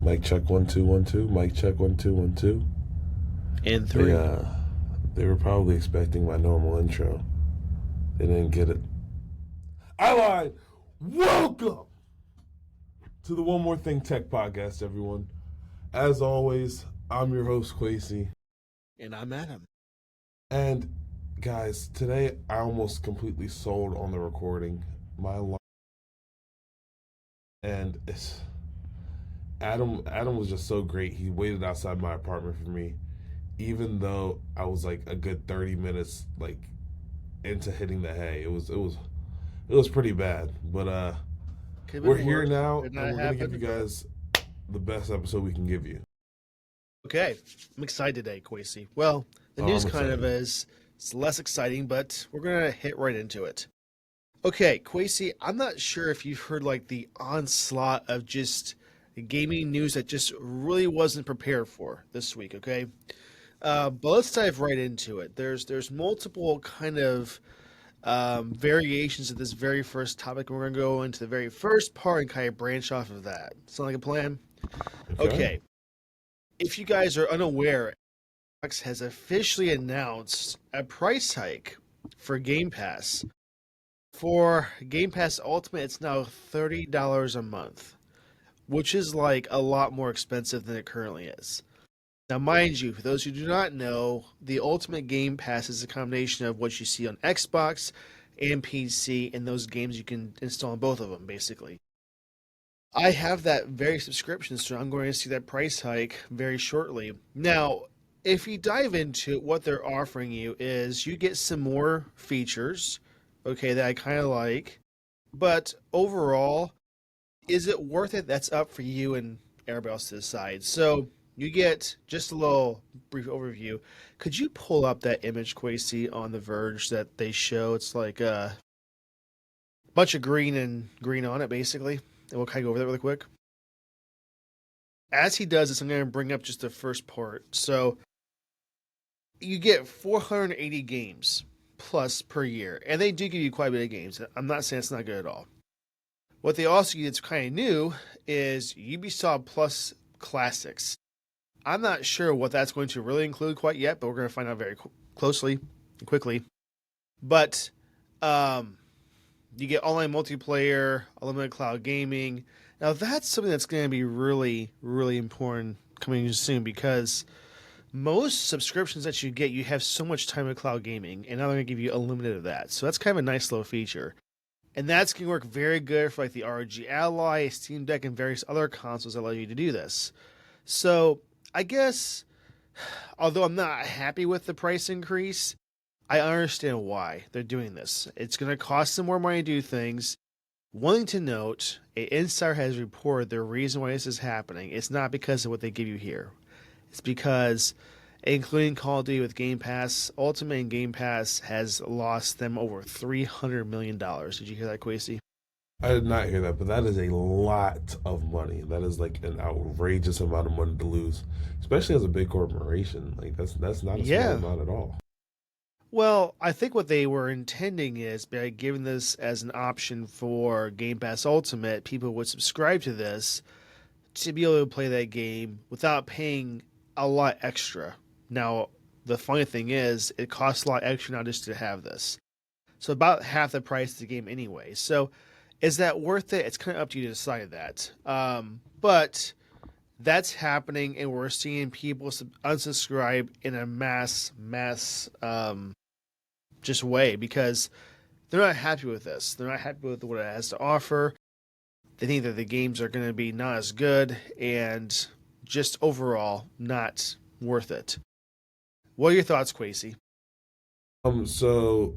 Mic check 1 2 1 2. Mic check 1 2 1 2. And three. They were probably expecting my normal intro. They didn't get it. I lied. Welcome to the One More Thing Tech Podcast, everyone. As always, I'm your host Quasi. And I'm Adam. And guys, today I almost completely sold on the recording. My alarm, and it's Adam was just so great. He waited outside my apartment for me, even though I was like a good 30 minutes into hitting the hay. It was pretty bad. But Could have we're been here worse. now, Did and not we're gonna give happen. you guys the best episode we can give you. Okay, I'm excited today, Quasi. Well, the news I'm kind of excited. is it's less exciting, but we're gonna hit right into it. Okay, Quasi, I'm not sure if you've heard like the onslaught of just gaming news that just really wasn't prepared for this week. Okay, but let's dive right into it. There's multiple kind of variations of this very first topic. And we're gonna go into the very first part and kind of branch off of that. Sound like a plan? Okay. Okay. If you guys are unaware, Xbox has officially announced a price hike for Game Pass. For Game Pass Ultimate, it's now $30 a month, which is like a lot more expensive than it currently is. Now, mind you, for those who do not know, the Ultimate Game Pass is a combination of what you see on Xbox and PC, and those games you can install on both of them, basically. I have that very subscription, so I'm going to see that price hike very shortly. Now, if you dive into it, what they're offering you is you get some more features, okay, that I kind of like. But overall, is it worth it? That's up for you and everybody else to decide. So you get just a little brief overview. Could you pull up that image, Quasi, on The Verge that they show? It's like a bunch of green and green on it, basically. And we'll kind of go over that really quick. As he does this, I'm going to bring up just the first part. So you get 480 games plus per year, and they do give you quite a bit of games. I'm not saying it's not good at all. What they also get that's kind of new is Ubisoft Plus Classics. I'm not sure what that's going to really include quite yet, but we're going to find out very closely and quickly. But you get online multiplayer, unlimited cloud gaming. Now that's something that's going to be really, really important coming soon because most subscriptions that you get, you have so much time with cloud gaming, and now they're going to give you unlimited of that. So that's kind of a nice little feature. And that's going to work very good for like the ROG Ally, Steam Deck, and various other consoles that allow you to do this. So I guess, although I'm not happy with the price increase, I understand why they're doing this. It's going to cost them more money to do things. One thing to note, an insider has reported the reason why this is happening. It's not because of what they give you here. It's because, including Call of Duty with Game Pass, Ultimate and Game Pass has lost them over $300 million. Did you hear that, Quasi? I did not hear that, but that is a lot of money. That is like an outrageous amount of money to lose, especially as a big corporation. Like that's not a small Yeah. amount at all. Well, I think what they were intending is by giving this as an option for Game Pass Ultimate, people would subscribe to this to be able to play that game without paying a lot extra. Now, the funny thing is, it costs a lot extra now just to have this. So about half the price of the game anyway. So is that worth it? It's kind of up to you to decide that. But that's happening, and we're seeing people unsubscribe in a mass just way because they're not happy with this. They're not happy with what it has to offer. They think that the games are going to be not as good and just overall not worth it. What are your thoughts, Quasi? So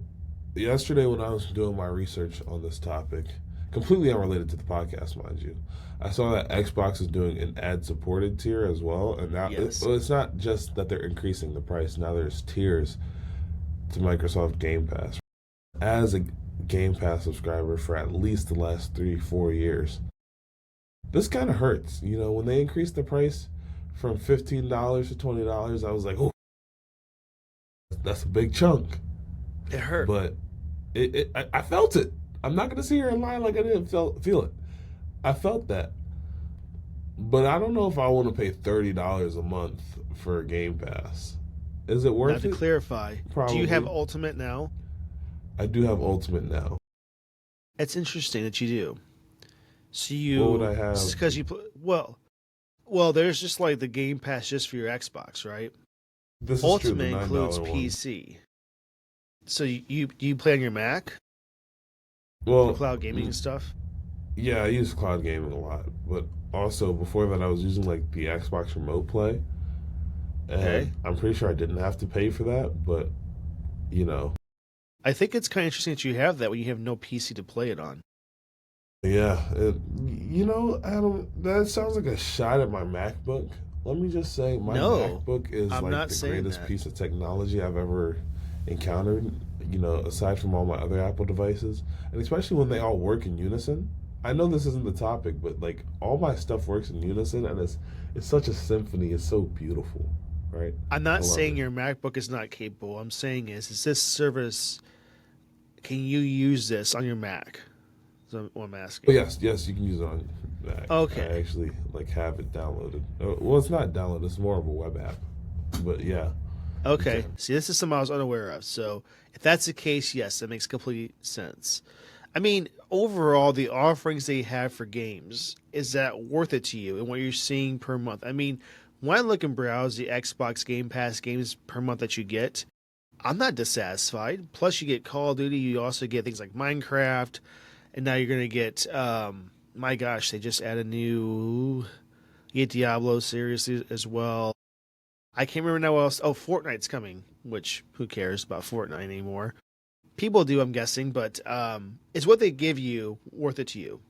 yesterday when I was doing my research on this topic, completely unrelated to the podcast, mind you, I saw that Xbox is doing an ad-supported tier as well, and now Yes. it's not just that they're increasing the price. Now there's tiers to Microsoft Game Pass. As a Game Pass subscriber for at least the last 3 4 years, this kind of hurts. You know, when they increased the price from $15 to $20, I was like, oh, that's a big chunk. It hurt. But I felt it. I'm not gonna sit here and lie like I didn't feel it. I felt that. But I don't know if I want to pay $30 a month for a Game Pass. Is it Now worth to it? clarify, do you have Probably. Ultimate now? I do have Ultimate now. It's interesting that you do. So What would I this is have? because you play, well, there's just like the Game Pass just for your Xbox, right? This is true, the Ultimate $9 includes one. PC. So you play on your Mac for Well, cloud gaming and stuff? yeah, I use cloud gaming a lot, but also before that, I was using like the Xbox Remote Play, and Okay. I'm pretty sure I didn't have to pay for that, but you know, I think it's kind of interesting that you have that when you have no PC to play it on. yeah, Adam, that sounds like a shot at my MacBook. Let me just say, my No, MacBook is I'm like not the saying greatest that. piece of technology I've ever encountered. Aside from all my other Apple devices, and especially when they all work in unison. I know this isn't the topic, but like all my stuff works in unison, and it's such a symphony. It's so beautiful, right? I'm I not love saying it. your MacBook is not capable. I'm saying is this service, can you use this on your Mac? That's what I'm But asking. yes, yes, you can use it on Mac. I Okay. actually like have it downloaded. Well, it's not downloaded; it's more of a web app. But yeah, you Okay. can. See, this is something I was unaware of. So if that's the case, yes, that makes complete sense. I mean, overall, the offerings they have for games, is that worth it to you and what you're seeing per month? I mean, when I look and browse the Xbox Game Pass games per month that you get, I'm not dissatisfied. Plus, you get Call of Duty. You also get things like Minecraft, and now you're going to get, my gosh, they just added new. You get Diablo series as well. I can't remember now what else. Oh, Fortnite's coming, which who cares about Fortnite anymore? People do, I'm guessing, but is what they give you worth it to you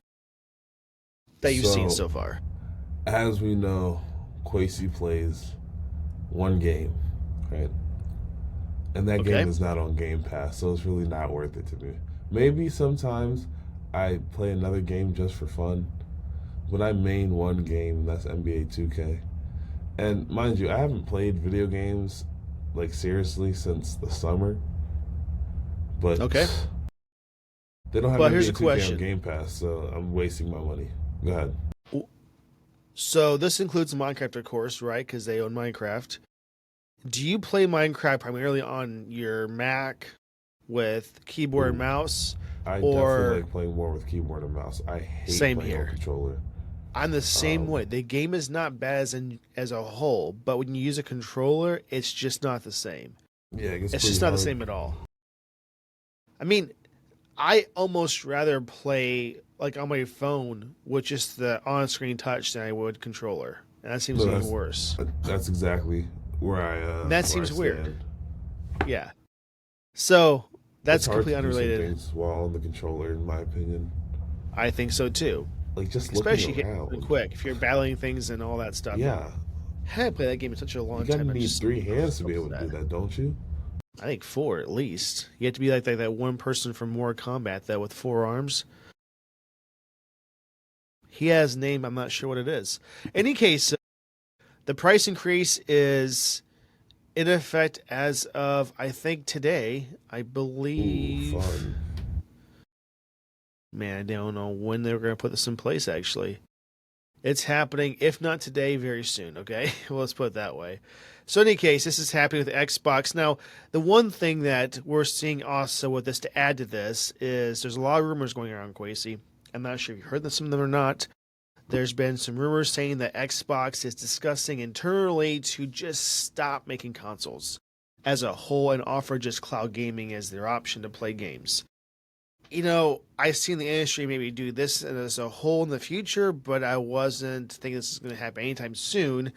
that you've seen So so far? as we know, Quasi plays one game, right? And that Okay. game is not on Game Pass, so it's really not worth it to me. Maybe sometimes I play another game just for fun, but I main one game, and that's NBA 2K. And mind you, I haven't played video games like seriously since the summer, but Okay. they don't have But here's a NBA 2K on question. Game Pass, so I'm wasting my money. Go ahead. So this includes Minecraft, of course, right? Because they own Minecraft. Do you play Minecraft primarily on your Mac with keyboard and Ooh, mouse, I definitely or like playing more with keyboard and mouse. I hate same playing on here? controller. I'm the same Um, way. The game is not bad as a whole, but when you use a controller, it's just not the same. yeah, it gets It's pretty just not the hard. same at all. I mean, I almost rather play like on my phone with just the on-screen touch than I would controller, and that seems No, even worse. that's exactly And that where I seems weird. stand. Yeah. So It's that's hard to completely do some unrelated. things while on the controller, in my opinion. I think so too. Like just looking Especially if you're around. quick, if you're battling things and all that stuff. Yeah, I hadn't played that game in such a you long gotta time. I'm need just three I'm hands to so be able to do upset. that, don't you? I think four at least. You have to be like that one person from Mortal Kombat though with four arms. He has a name. I'm not sure what it is. In any case, the price increase is in effect as of I think today. I Ooh, believe. fun. Man, I don't know when they're going to put this in place. Actually, it's happening. If not today, very soon. Okay, well, let's put it that way. So, in any case, this is happening with Xbox. Now, the one thing that we're seeing also with this to add to this is there's a lot of rumors going around, Quasi. I'm not sure if you heard some of them or not. There's been some rumors saying that Xbox is discussing internally to just stop making consoles as a whole and offer just cloud gaming as their option to play games. I've seen the industry maybe do this as a whole in the future, but I wasn't thinking this is going to happen anytime soon.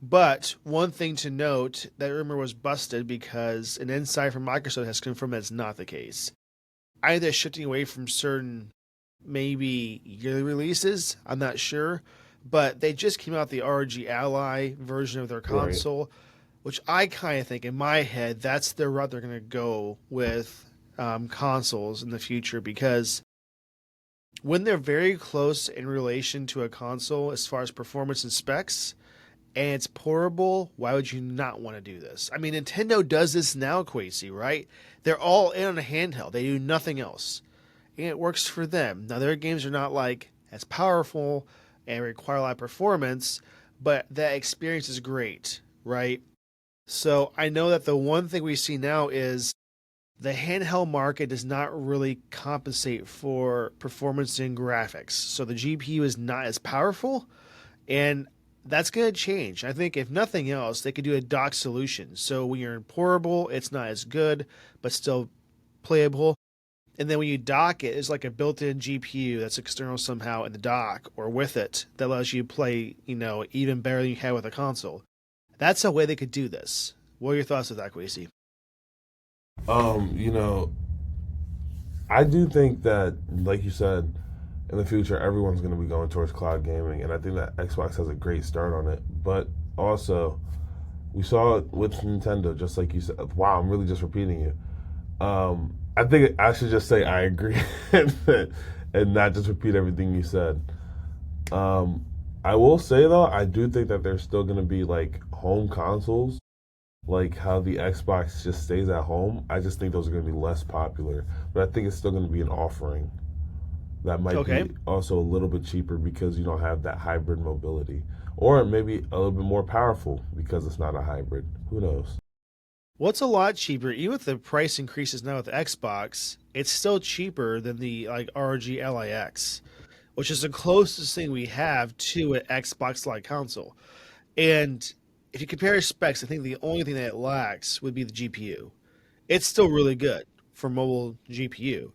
But one thing to note, that rumor was busted because an insider from Microsoft has confirmed that's not the case. Either shifting away from certain maybe yearly releases. I'm not sure, but they just came out the ROG Ally version of their Right. console, which I kind of think in my head that's the route they're going to go with consoles in the future because when they're very close in relation to a console as far as performance and specs. And it's portable. Why would you not want to do this? I mean, Nintendo does this now, Quasi, right? They're all in on a handheld. They do nothing else and it works for them. Now their games are not like as powerful, and require a lot of performance, but that experience is great, right? So I know that the one thing we see now is the handheld market does not really compensate for performance and graphics. So the GPU is not as powerful, and that's going to change. I think if nothing else, they could do a dock solution. So when you're in portable, it's not as good, but still playable. And then when you dock it, it's like a built-in GPU that's external somehow in the dock or with it that allows you to play, even better than you had with a console. That's a way they could do this. What are your thoughts on that, Quasey? You know, I do think that, like you said, in the future, everyone's going to be going towards cloud gaming, and I think that Xbox has a great start on it. But also, we saw it with Nintendo, just like you said. Wow, I'm really just repeating you. I think I should just say I agree and not just repeat everything you said. I will say though, I do think that there's still going to be like home consoles, like how the Xbox just stays at home. I just think those are going to be less popular, but I think it's still going to be an offering that might Okay. be also a little bit cheaper because you don't have that hybrid mobility, or maybe a little bit more powerful because it's not a hybrid. Who knows? What's a lot cheaper, even with the price increases now with the Xbox, it's still cheaper than the like ROG LIX, which is the closest thing we have to an Xbox-like console. And if you compare specs, I think the only thing that it lacks would be the GPU. It's still really good for mobile GPU.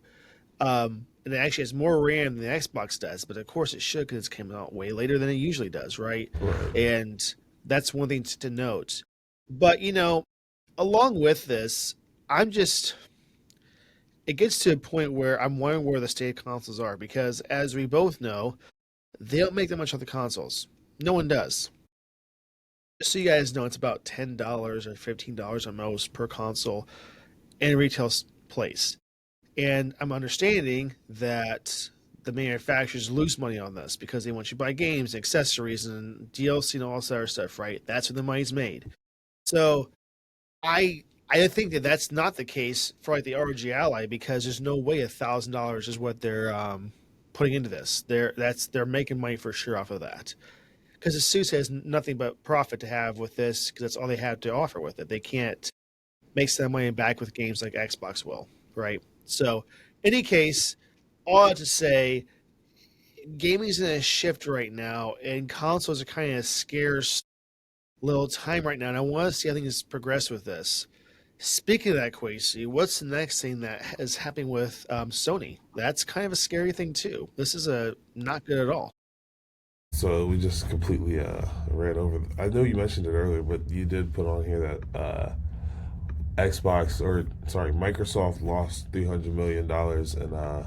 And it actually has more RAM than the Xbox does, but of course it should because it's came out way later than it usually does, right? Right. And that's one thing to note. But along with this, I'm just it gets to a point where I'm wondering where the state of consoles are because as we both know, they don't make that much on the consoles. No one does. Just so you guys know, it's about $10 or $15 on most per console in retail place. And I'm understanding that the manufacturers lose money on this because they want you to buy games, and accessories, and DLC, and all this other stuff, right? That's where the money's made. So I think that that's not the case for like the ROG Ally because there's no way $1,000 is what they're putting into this. They're making money for sure off of that because the Asus has nothing but profit to have with this because that's all they have to offer with it. They can't make some money back with games like Xbox will, right? So, any case, all I have to say, gaming's in a shift right now, and consoles are kind of scarce little time right now, and I want to see how things progress with this. Speaking of that, Quasi, what's the next thing that is happening with Sony? That's kind of a scary thing too. This is a not good at all. So we just completely ran over. I know you mentioned it earlier, but you did put on here that Microsoft lost $300 million in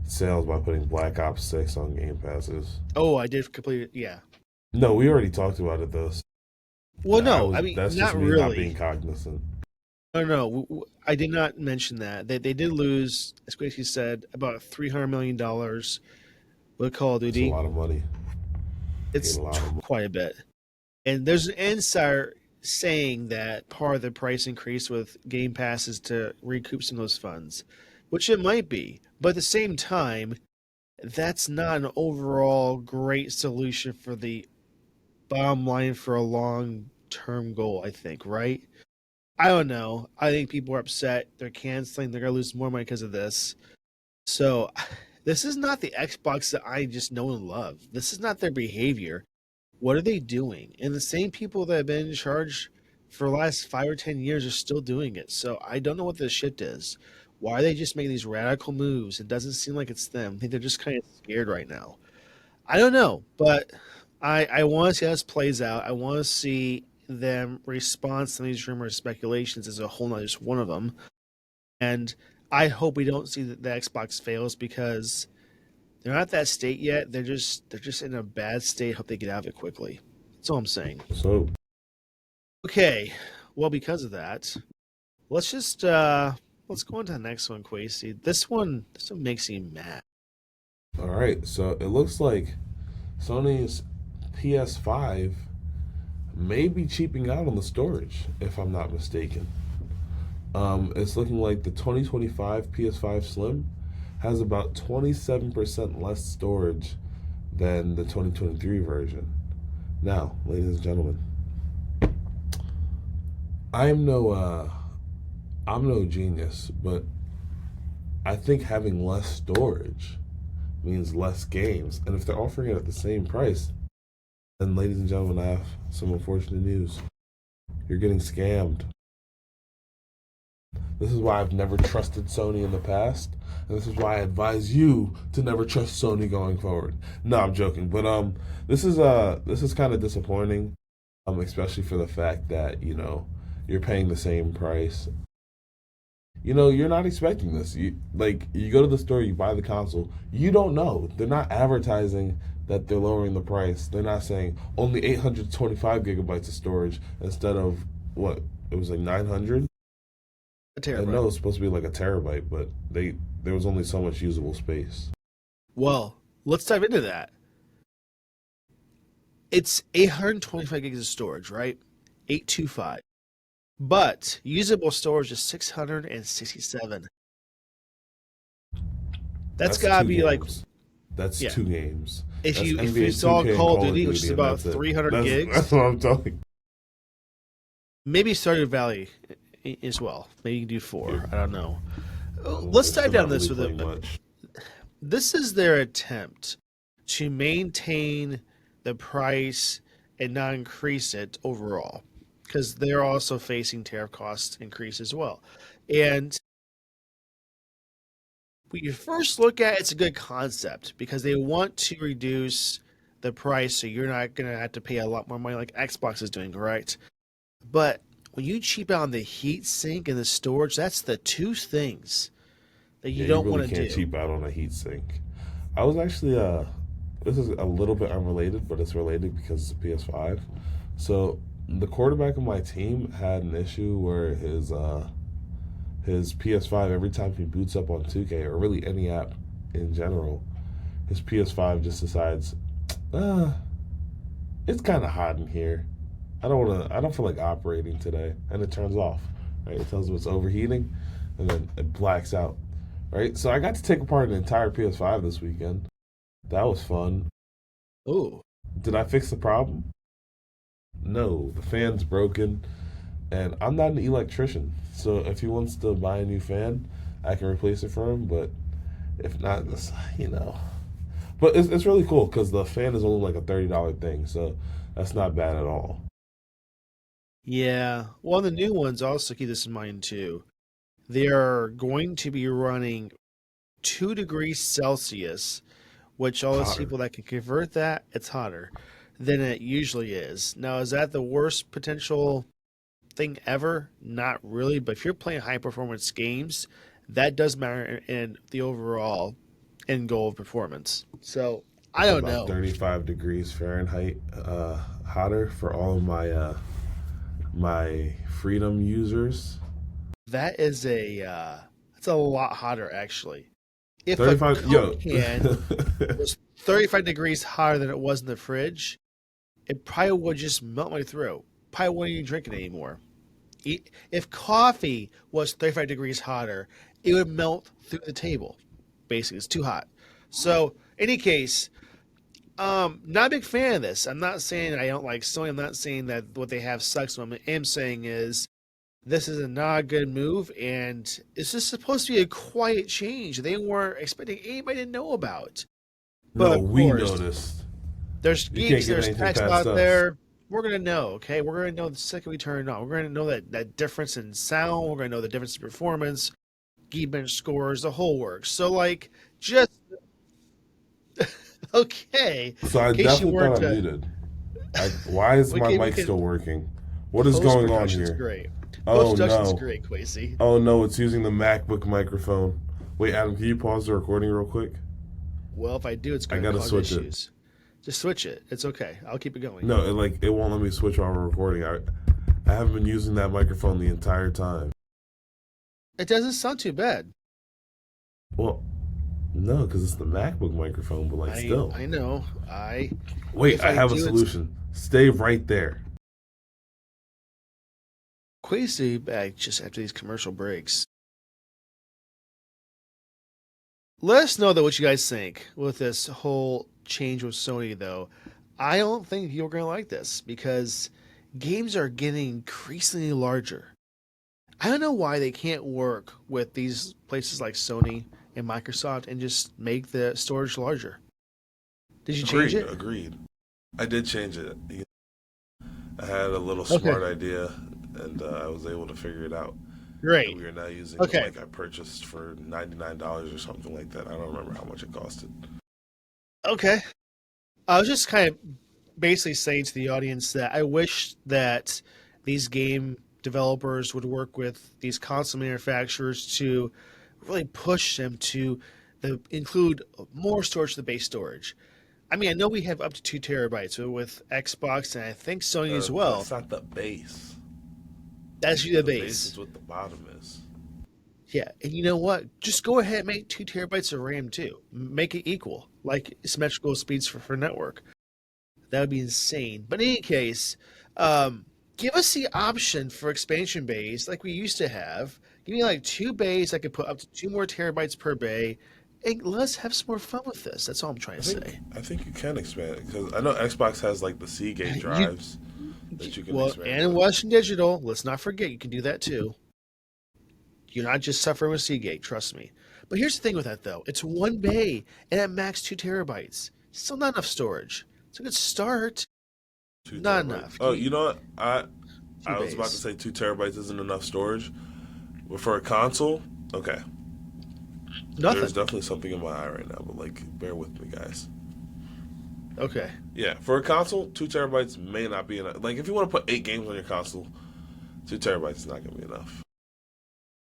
sales by putting Black Ops 6 on Game Passes. Oh, I did complete. Yeah. No, we already talked about it though. Well, I no, was I mean that's just not me not being really. cognizant. No, no, I did not mention that. They did lose, as Quasi said, about $300 million with Call of It's a Duty. lot of money. Paid It's a lot of money. quite a bit. And there's an insider saying that part of the price increase with Game Pass is to recoup some of those funds, which it might be. But at the same time, that's not an overall great solution for the bottom line for a long term goal, I think, right? I don't know. I think people are upset. They're canceling. They're going to lose more money because of this. So, this is not the Xbox that I just know and love. This is not their behavior. What are they doing? And the same people that have been in charge for the last 5 or 10 years are still doing it. So I don't know what this shit is. Why are they just making these radical moves? It doesn't seem like it's them. I think they're just kind of scared right now. I don't know, but I want to see how this plays out. I want to see them respond to these rumors, speculations as a whole, not just one of them. And I hope we don't see that the Xbox fails because they're not at that state yet. They're just in a bad state. Hope they get out of it quickly. That's all I'm saying. So, Okay. Well, because of that, let's just let's go on to the next one, Quasi. This one makes me mad. all right. So it looks like Sony's PS5 may be cheaping out on the storage, if I'm not mistaken. It's looking like the 2025 PS5 Slim has about 27% less storage than the 2023 version. Now, ladies and gentlemen, I'm no I'm no genius, but I think having less storage means less games. And if they're offering it at the same price, then ladies and gentlemen, I have some unfortunate news. You're getting scammed. This is why I've never trusted Sony in the past, and this is why I advise you to never trust Sony going forward. No, I'm joking, but this is kind of disappointing, especially for the fact that you're paying the same price. You're not expecting this. You go to the store, you buy the console, you don't know. They're not advertising that they're lowering the price. They're not saying only 825 gigabytes of storage instead of what it was like 900. A I know terabyte. it's supposed to be like a terabyte, but there was only so much usable space. Well, let's dive into that. It's 825 gigs of storage, right? 825. But usable storage is 667. That's That's gotta two be like, games. That's yeah. two games. If That's you NBA saw 2K and Call of Call of Duty, which is Duty, and about that's it. 300 That's gigs, what I'm talking. maybe Stardew Valley as well. Maybe you can do Yeah. 4. I don't know. Let's It's dive still down not this really with playing it. much. This is their attempt to maintain the price and not increase it overall, because they're also facing tariff cost increase as well. And when you first look at it, it's a good concept because they want to reduce the price so you're not going to have to pay a lot more money like Xbox is doing, right? But when you cheap out on the heat sink and the storage, that's the two things that you Yeah, you don't want really to can't do. cheap out on a heatsink. I was actually this is a little bit unrelated, but it's related because it's a PS5. So the quarterback of my team had an issue where his PS5 every time he boots up on 2K or really any app in general, his PS5 just decides, uh, it's kind of hot in here. I don't feel like operating today, and it turns off. Right, it tells him it's overheating, and then it blacks out. Right, so I got to take apart an entire PS5 this weekend. That was fun. Oh, Did I fix the problem? No, the fan's broken, and I'm not an electrician. So if he wants to buy a new fan, I can replace it for him. But if not, you know. But it's really cool because the fan is only like a $30 thing, so that's not bad at all. yeah. Well, the new ones also keep this in mind too. They are going to be running 2 degrees Celsius, which all those Hotter. people that can convert that, it's hotter than it usually is. Now, is that the worst potential thing ever? Not really, but if you're playing high performance games, that does matter in the overall end goal of performance. So I It's don't about know. 35 degrees Fahrenheit hotter for all of my Freedom users. That is that's a lot hotter actually. If a 35, Coke yo. can was 35 degrees hotter than it was in the fridge, it probably would just melt my throat. Probably wouldn't even drink it anymore. If coffee was 35 degrees hotter, it would melt through the table. Basically, it's too hot. So, any case, not a big fan of this. I'm not saying I don't like Sony. I'm not saying that what they have sucks. What I am saying is this is not a good move, and it's just supposed to be a quiet change. They weren't expecting anybody to know about. But No, of we course, noticed. there's You can't geeks, give there's anything techs past out us. there. We're gonna know, okay? We're gonna know the second we turn it on. We're gonna know that difference in sound. We're gonna know the difference in performance, Geekbench scores, the whole works. So like, just okay. So In I case you definitely thought weren't, I muted. Why is my we mic can still working? What is post going on production's here? great. Post Oh production's no. great, Quasey. Oh no, it's using the MacBook microphone. Wait, Adam, can you pause the recording real quick? Well, if I do, it's I gonna gotta cause switch it. issues. Just switch it. It's okay. I'll keep it going. No, it won't let me switch while we're recording. I haven't been using that microphone the entire time. It doesn't sound too bad. Well, no, because it's the MacBook microphone, but like still. I know. I Wait, if I I have a do, it's solution. Stay right there. Quasey back just after these commercial breaks. Let us know that what you guys think with this whole change with Sony, though. I don't think people are going to like this because games are getting increasingly larger. I don't know why they can't work with these places like Sony and Microsoft and just make the storage larger. Did you change Agreed, it? agreed. I did change it. I had a little Okay, smart idea, and I was able to figure it out. And great. we are now using the Okay, mic I purchased for $99 or something like that. I don't remember how much it costed. okay. I was just kind of basically saying to the audience that I wish that these game developers would work with these console manufacturers to really push them to include more storage to the base storage. I mean, I know we have up to 2 terabytes with Xbox and I think Sony as well. That's not the base. That's the The base base. is what the bottom is. Yeah, and you know what? Just go ahead and make 2 terabytes of RAM too. Make it equal, like symmetrical speeds for network. That would be insane. But in any case, give us the option for expansion bays like we used to have. Give me like 2 bays. I could put up to 2 more terabytes per bay. And let's have some more fun with this. That's all I'm trying to say. I think you can expand it because I know Xbox has like the Seagate You drives that you can well, expand and with. Western Digital. Let's not forget you can do that too. You're not just suffering with Seagate. Trust me. But here's the thing with that though. It's 1 bay and at max 2 terabytes. Still not enough storage. It's a good start. Two Not terabytes. enough. Oh, Give me you know what? two I was about to bays. say 2 terabytes isn't enough storage, but for a console, okay. There's Nothing. definitely something in my eye right now, but like, bear with me, guys. Okay. Yeah, for a console, 2 terabytes may not be enough. Like, if you want to put 8 games on your console, 2 terabytes is not going to be enough.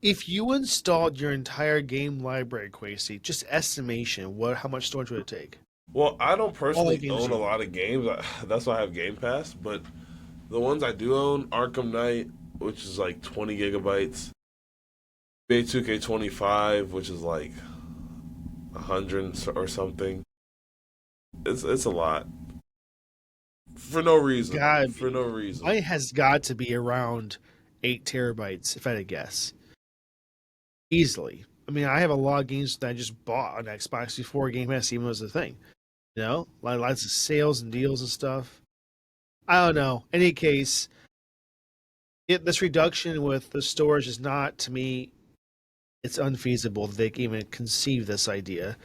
If you installed your entire game library, Quasey, just estimation, how much storage would it take? Well, I don't All the personally games own a you own. lot of games. That's why I have Game Pass. But the ones I do own, Arkham Knight, which is like 20 gigabytes, NBA 2K25, which is like 100 or something. It's a lot for no reason. Gotta For no be. reason. Mine has got to be around 8 terabytes, if I had to guess. Easily. I mean, I have a lot of games that I just bought on Xbox before Game Pass even was a thing. You know, like lots of sales and deals and stuff. I don't know. In any case, this reduction with the storage is not, to me, it's unfeasible that they can even conceive this idea,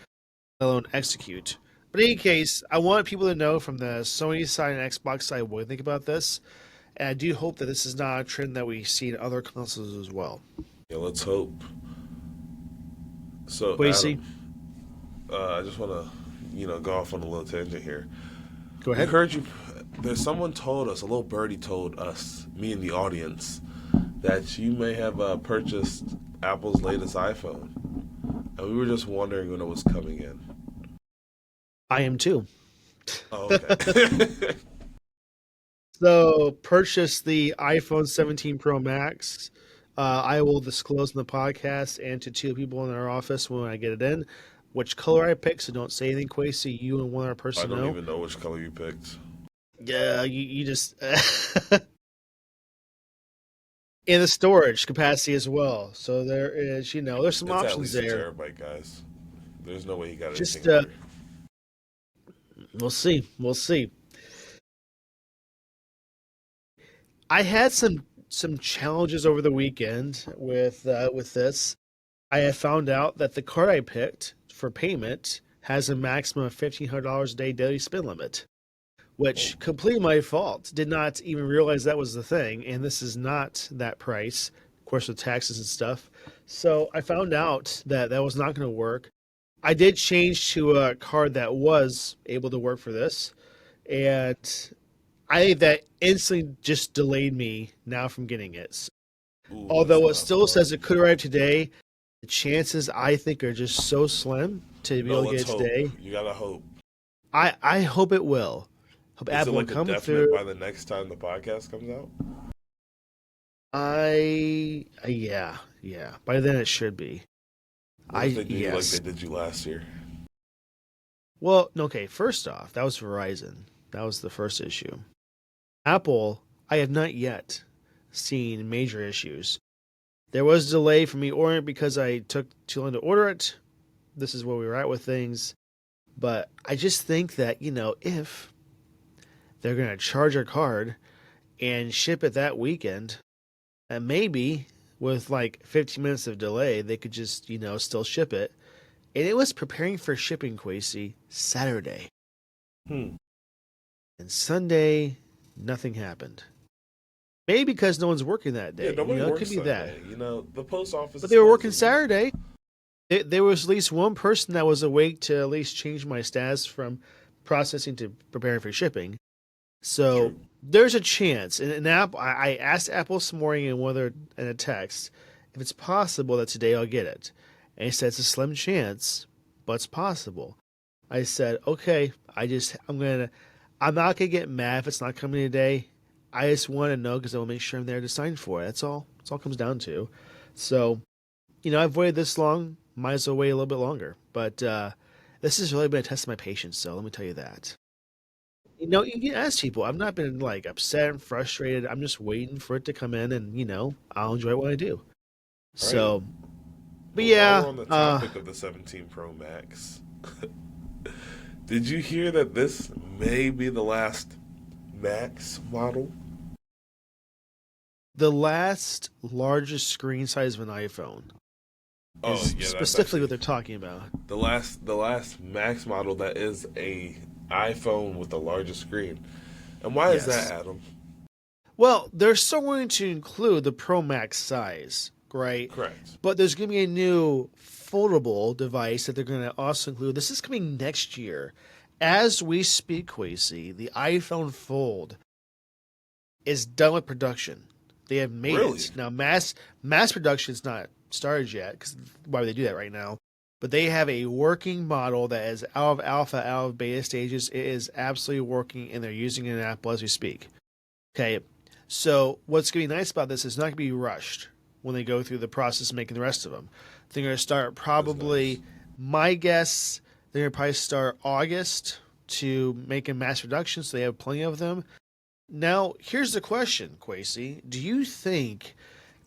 let alone execute. But in any case, I want people to know from the Sony side and Xbox side what they think about this. And I do hope that this is not a trend that we see in other consoles as well. Yeah, let's hope. So, What do you see? Adam, I just want to, go off on a little tangent here. Go We ahead. heard you. There's someone told us, a little birdie told us, me and the audience, that you may have purchased Apple's latest iPhone, and we were just wondering when it was coming in. I am too. Oh, okay. So, purchase the iPhone 17 Pro Max. I will disclose in the podcast and to 2 people in our office when I get it in which color I pick. So don't say anything, Quasi. You and one other I person don't know. even know which color you picked. Yeah, you just in the storage capacity as well. So there is, there's some It's at options least a there. terabyte, guys. There's no way he got anything Just under. we'll see. We'll see. I had some challenges over the weekend with this. I have found out that the card I picked for payment has a maximum of $1,500 a day daily spend limit, Oh, which completely my fault. Did not even realize that was the thing, and this is not that price, of course, with taxes and stuff. So I found out that that was not going to work. I did change to a card that was able to work for this, and I think that instantly just delayed me now from getting it. ooh, that's Although it tough, still bro. says it could arrive today, the chances I think are just so slim to be No, able to get let's it hope. today. You gotta hope. I hope it will. Hope Is it Apple will like a come definite through. by the next time the podcast comes out? Yeah. By then it should be. What if they do you like they Yes. did you last year? Well, okay. First off, that was Verizon. That was the first issue. Apple, I have not yet seen major issues. There was a delay for me ordering it because I took too long to order it. This is where we were at with things. But I just think that, if they're going to charge a card and ship it that weekend, and maybe with like 15 minutes of delay, they could just, still ship it. And it was preparing for shipping, Quasi, Saturday. Hmm. And Sunday, nothing happened. Maybe because no one's working that Yeah, day. nobody It could works be that. Sunday. The post office But is they were closed working as well. Saturday. There was at least one person that was awake to at least change my status from processing to preparing for shipping. So True. there's a chance. And an app, I asked Apple this morning in a text if it's possible that today I'll get it. And he said it's a slim chance, but it's possible. I said, okay, I'm not gonna get mad if it's not coming today. I just want to know because I will make sure I'm there to sign for it. That's all. That's all it comes down to. So, I've waited this long. Might as well wait a little bit longer. But this has really been a test of my patience. So let me tell you that. You can ask people. I've not been like upset and frustrated. I'm just waiting for it to come in, and I'll enjoy what I do. All right. So, but Well, while yeah, we're on the topic of the 17 Pro Max, did you hear that this may be the last Max model? the last largest screen size of an iPhone Oh is yeah, that's specifically what actually they're talking about. the last Max model that is a iPhone with the largest screen. And why is that, Yes. Adam? Well, they're still going to include the Pro Max size, right? Correct. But there's going to be a new foldable device that they're going to also include. This is coming next year. As we speak, Quasi, the iPhone Fold is done with production. They have made Really? it. Now, mass production is not started yet, because why would they do that right now? But they have a working model that is out of alpha, out of beta stages. It is absolutely working, and they're using it in Apple as we speak. Okay, so what's going to be nice about this is not going to be rushed when they go through the process of making the rest of them. They're going to start That's nice. probably, my guess, they're going to probably start August to make a mass production, so they have plenty of them. Now, here's the question, Quasi. Do you think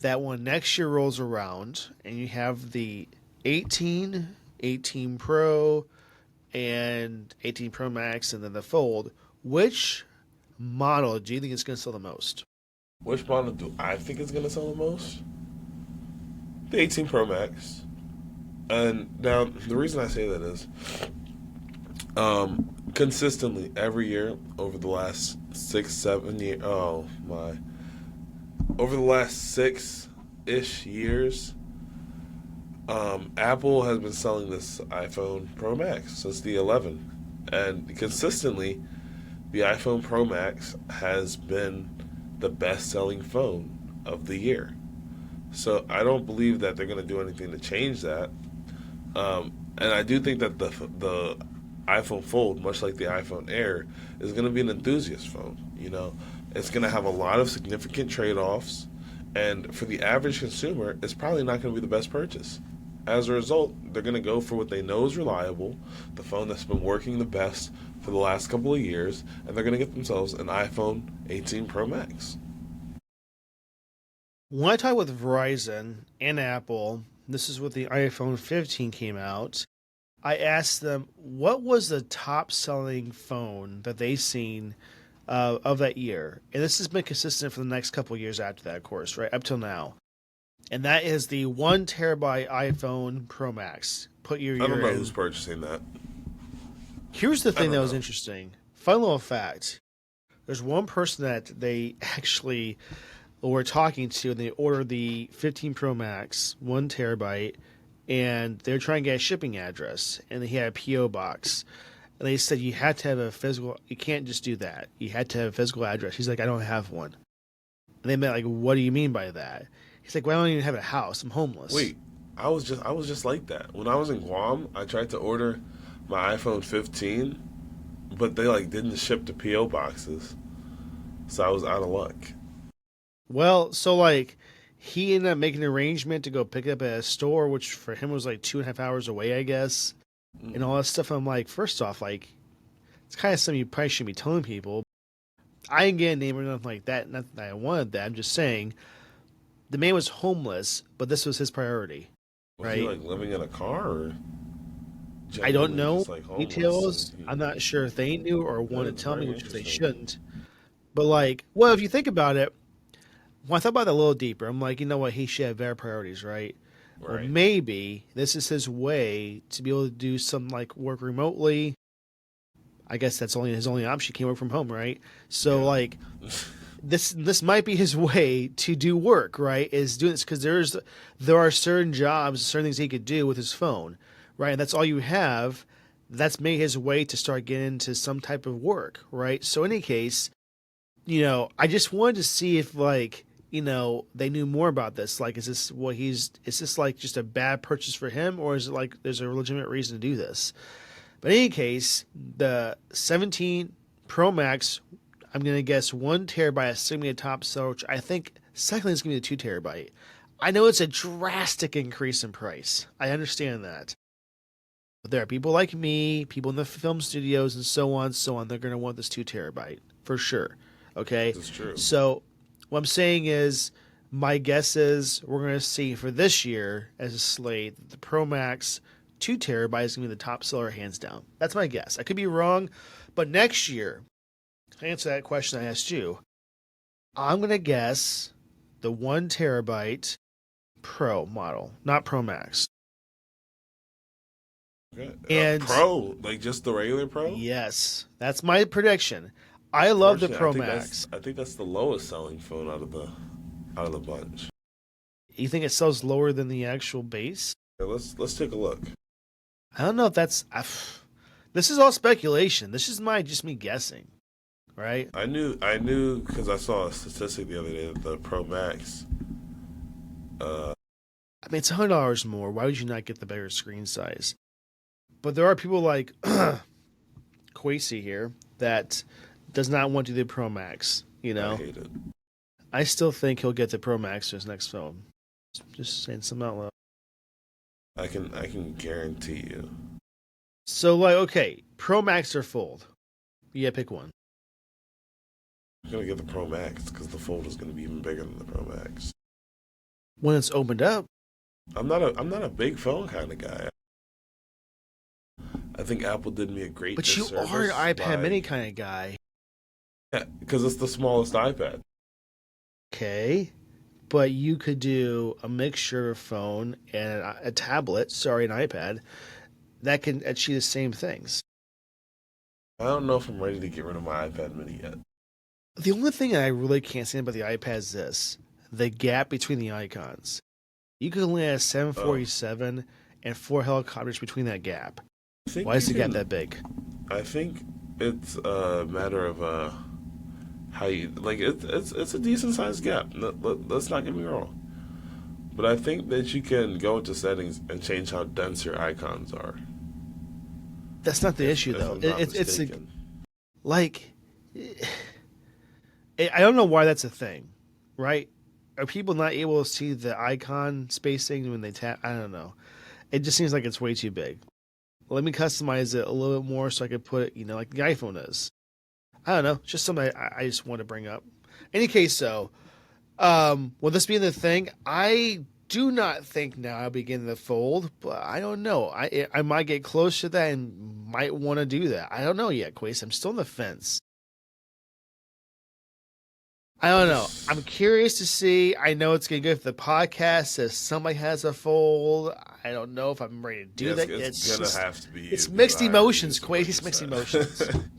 that when next year rolls around and you have the 18, 18 Pro, and 18 Pro Max, and then the Fold, which model do you think is going to sell the most? Which model do I think is going to sell the most? The 18 Pro Max. And now the reason I say that is, consistently every year over the last 6, 7 years. Oh my! Over the last 6-ish years, Apple has been selling this iPhone Pro Max since the 11, and consistently, the iPhone Pro Max has been the best-selling phone of the year. So I don't believe that they're going to do anything to change that. And I do think that the iPhone Fold, much like the iPhone Air, is going to be an enthusiast phone. It's going to have a lot of significant trade-offs, and for the average consumer, it's probably not going to be the best purchase. As a result, they're going to go for what they know is reliable, the phone that's been working the best for the last couple of years, and they're going to get themselves an iPhone 18 Pro Max. When I talk with Verizon and Apple, this is what the iPhone 15 came out. I asked them what was the top selling phone that they've seen of that year, and this has been consistent for the next couple of years after that, of course, right up till now. And that is the 1 terabyte iPhone Pro Max. Put your I don't year know in. who's purchasing that. Here's the I thing don't that was know. interesting. Fun little fact: there's one person that they actually were talking to, and they ordered the 15 Pro Max, 1 terabyte, and they're trying to get a shipping address, and he had a PO box. And they said you had to have a physical. You can't just do that. You had to have a physical address. He's like, I don't have one. And they meant like, what do you mean by that? He's like, well, I don't even have a house. I'm homeless. Wait, I was just like that. When I was in Guam, I tried to order my iPhone 15, but they didn't ship to PO boxes, so I was out of luck. Well, so like he ended up making an arrangement to go pick it up at a store, which for him was like 2.5 hours away, I guess, and all that stuff. I'm like, first off, like it's kind of something you probably shouldn't be telling people. I didn't get a name or nothing like that. Not that I wanted that. I'm just saying the man was homeless, but this was his priority, Was he right? living in a car or? I don't genuinely know just like homeless, details. and I'm not sure if they knew or that wanted is to tell me, very which they interesting. shouldn't. But like, well, if you think about it, when I thought about it a little deeper, I'm like, you know what? He should have better priorities, right? Well, Right. maybe this is his way to be able to do some like work remotely. I guess that's only his only option. He can work from home, right? So Yeah. like this might be his way to do work, right? Is doing this because there are certain jobs, certain things he could do with his phone, right? And that's all you have. That's maybe his way to start getting into some type of work, right? So in any case, I just wanted to see if like they knew more about this. Like, is this like just a bad purchase for him, or is it like there's a legitimate reason to do this? But in any case, the 17 Pro Max, I'm gonna guess 1 terabyte is gonna be a top seller, which I think secondly is gonna be the 2 terabyte. I know it's a drastic increase in price. I understand that. But there are people like me, people in the film studios, and so on, so on. They're going to want this 2 terabyte for sure. Okay. This is true. So, what I'm saying is, my guess is we're going to see for this year as a slate, the Pro Max 2 terabyte is going to be the top seller hands down. That's my guess. I could be wrong, but next year, to answer that question I asked you, I'm going to guess the 1 terabyte Pro model, not Pro Max. Okay. And Pro, like just the regular Pro. yes, that's my prediction. I love the Unfortunately, Pro Max. I think that's the lowest selling phone out of the bunch. You think it sells lower than the actual base? Yeah, let's take a look. I don't know if that's. This is all speculation. This is just me guessing, right? I knew because I saw a statistic the other day that the Pro Max. I mean, it's $100 more. Why would you not get the bigger screen size? But there are people like Quasi here that does not want to do the Pro Max. I hate it. I still think he'll get the Pro Max for his next phone. Just saying something out loud. I can guarantee you. So, like, okay, Pro Max or Fold? Yeah, pick one. I'm gonna get the Pro Max because the Fold is gonna be even bigger than the Pro Max. When it's opened up, I'm not a big phone kind of guy. I think Apple did me a great but you disservice are an iPad by- Mini kind of guy. Yeah, because it's the smallest iPad. Okay, but you could do a mixture of phone and a tablet, sorry, an iPad, that can achieve the same things. I don't know if I'm ready to get rid of my iPad Mini yet. The only thing I really can't stand about the iPad is this: the gap between the icons. You could only have 747 and 4 helicopters between that gap. I think Why is you the gap can- that big? I think it's a matter of how you like it. It's a decent sized gap. Let's not get me wrong, but I think that you can go into settings and change how dense your icons are. That's not the issue, If though. I'm not It's mistaken. like I don't know why that's a thing, right? Are people not able to see the icon spacing when they tap? I don't know. It just seems like it's way too big. Let me customize it a little bit more so I could put it, like the iPhone is. I don't know. It's just something I just want to bring up. Any case, so, will this be the thing? I do not think now I'll begin the fold, but I don't know. I might get close to that and might want to do that. I don't know yet, Quace. I'm still on the fence. I don't know. I'm curious to see. I know it's going to go if the podcast says somebody has a fold. I don't know if I'm ready to do that. It's gonna just, have to be. it's you, mixed 'cause I emotions, refuse Quace. to It's mixed purchase emotions.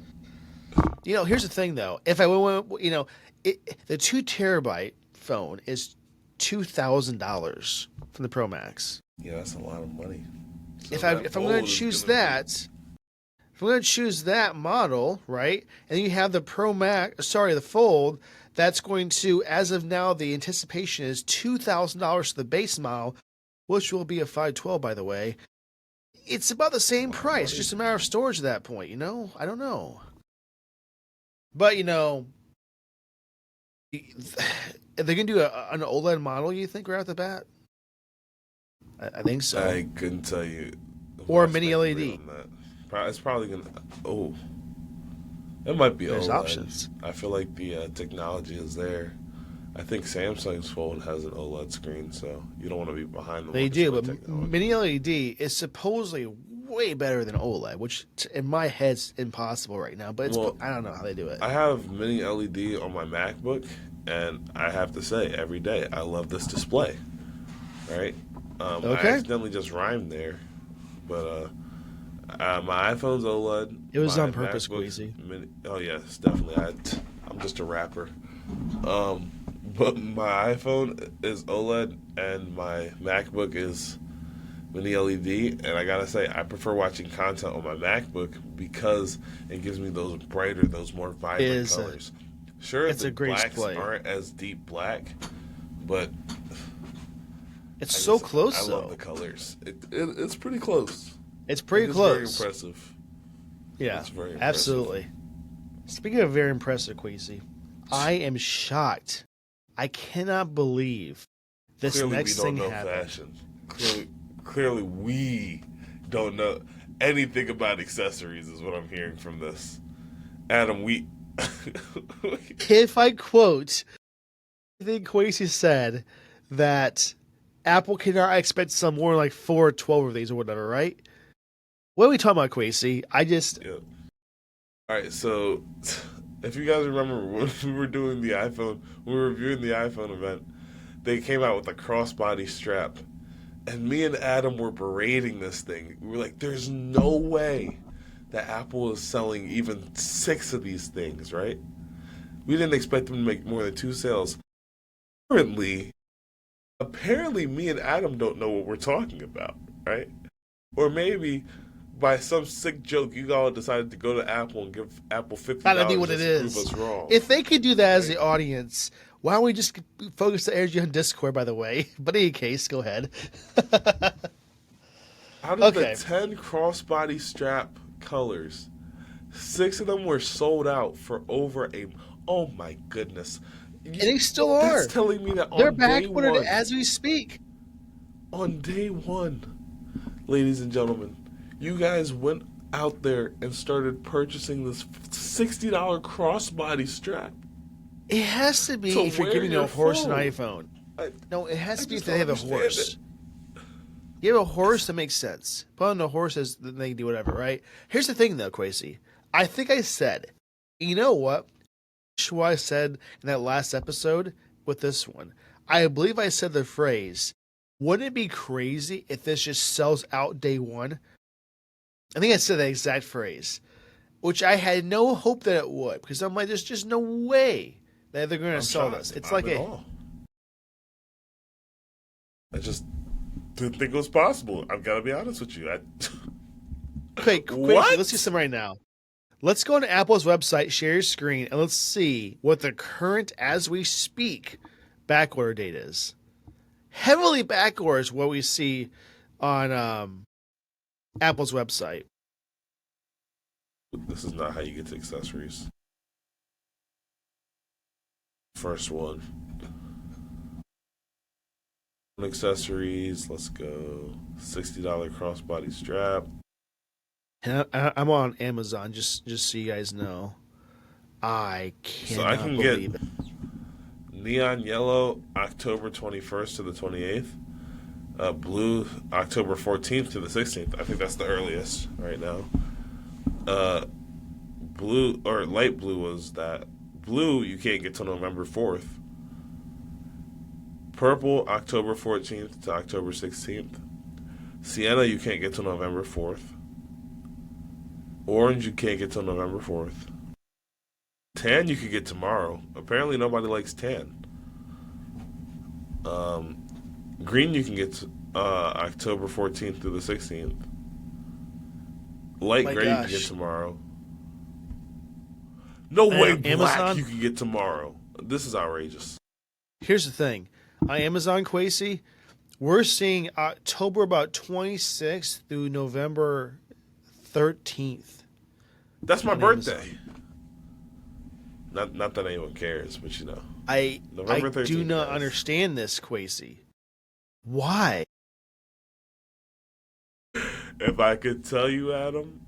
that. Here's the thing though. If I went, the 2 terabyte phone is $2,000 from the Pro Max. Yeah, that's a lot of money. So If that I'm fold going to is choose gonna that, if I'm going to choose that model, right, and then you have the Pro Max, sorry, the Fold, that's going to, as of now, the anticipation is $2,000 for the base model, which will be a 512, by the way. It's about the same price, just a matter of storage at that point. I don't know. But are they gonna do an OLED model? You think right off the bat? I think so. I couldn't tell you. Or I a mini speculate LED. on that. It's probably gonna. Oh, it might be There's OLED. options. I feel like the technology is there. I think Samsung's Fold has an OLED screen, so you don't want to be behind the. They latest do, with but technology. mini LED is supposedly way better than OLED, which in my head's impossible right now. But Well, I don't know how they do it. I have mini LED on my MacBook, and I have to say, every day I love this display. Right? I Okay, accidentally just rhymed there, but my iPhone's OLED. it was My on purpose, MacBook's Queasy. mini. Oh yes, definitely. I'm just a rapper. Um, but my iPhone is OLED, and my MacBook is mini LED, and I gotta say, I prefer watching content on my MacBook because it gives me those brighter, those more vibrant Is colors. Sure, It's the a great blacks display. aren't as deep black, but It's so close I love though. the colors. It's pretty close. It's pretty It's close. very impressive. Yeah, It's very impressive. absolutely. Speaking of very impressive, Queasy, I am shocked. I cannot believe this Clearly, next we don't thing know happened. fashion. Clearly, we don't know anything about accessories. Is what I'm hearing from this. Adam, we. If I quote, I think Quasey said that Apple cannot expect some more like 4 or 12 of these or whatever, right? What are we talking about, Quasey? Yeah. All right, so if you guys remember when we were doing the iPhone, when we were reviewing the iPhone event, they came out with a crossbody strap, and me and Adam were berating this thing. We were like, "There's no way that Apple is selling even 6 of these things, right?" We didn't expect them to make more than 2 sales. Apparently, me and Adam don't know what we're talking about, right? Or maybe by some sick joke, you all decided to go to Apple and give Apple Gotta be $50 what it just to prove is. us wrong. If they could do that as the audience, why don't we just focus the energy on Discord, by the way? But in any case, go ahead. Out of Okay. the 10 crossbody strap colors, 6 of them were sold out for over a. Oh my goodness. And they still are. That's telling me that They're on back day ordered one, as we speak. ladies and gentlemen, you guys went out there and started purchasing this $60 crossbody strap. It has to be To if you're wear giving your a horse an phone. iPhone. No, it has I to be if just they don't have a understand horse. it. You have a horse that makes sense. Put on the horses, then they can do whatever, right? Here's the thing, though, Quasey. I think I said, you know what? What I said in that last episode with this one. I believe I said the phrase, wouldn't it be crazy if this just sells out day one? I think I said that exact phrase, which I had no hope that it would, because I'm like, there's just no way that they're going to I'm sell shocked. this. It's I'm like in a. awe. I just didn't think it was possible. I've got to be honest with you. Okay, quick, What? let's do some right now. Let's go to Apple's website, share your screen, and let's see what the current, as we speak, backorder date is. Heavily backorder is what we see on Apple's website. This is not how you get to accessories. First one. Accessories, let's go. $60 crossbody strap. And I'm on Amazon, just so you guys know. I So cannot I can get believe it. neon yellow October 21st to the 28th. Blue October 14th to the 16th. I think that's the earliest right now. Blue or light blue was that. Blue you can't get till November 4th. Purple October 14th to October 16th. Sienna you can't get till November 4th. Orange you can't get till November 4th. Tan you could get tomorrow. Apparently nobody likes tan. Green you can get October 14th through the 16th. Light My gray you gosh. can get tomorrow. No way black Amazon? you can get tomorrow. This is outrageous. Here's the thing. On Amazon, Quasey, we're seeing October about 26th through November 13th. That's my On birthday. Not that anyone cares, but you know. I November do 13th, not guys. understand this, Quasey. Why? If I could tell you, Adam,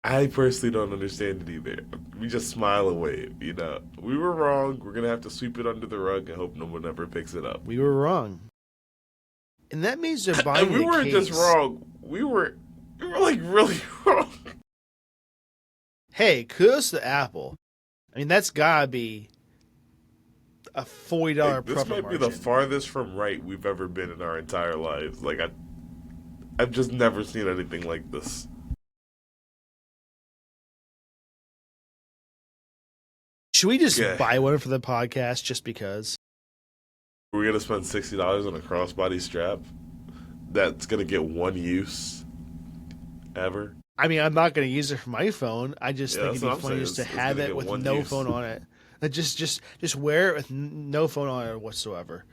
I personally don't understand it either. We just smile and wave, you know. We were wrong. We're going to have to sweep it under the rug and hope no one ever picks it up. We were wrong. And that means they're And buying we the weren't just case. wrong. We were like really wrong. Hey, kudos to Apple. I mean, that's gotta be a $40 Like, this profit might be the margin. farthest from right we've ever been in our entire lives. Like I've just never seen anything like this. Should we just Okay. buy one for the podcast just because? We're gonna spend $60 on a crossbody strap that's gonna get one use ever. I mean, I'm not going to use it for my phone. I just Yeah, think that's it'd what be I'm funny saying. just to It's have gonna it get with one no use. phone on it. Just wear it with no phone on it whatsoever.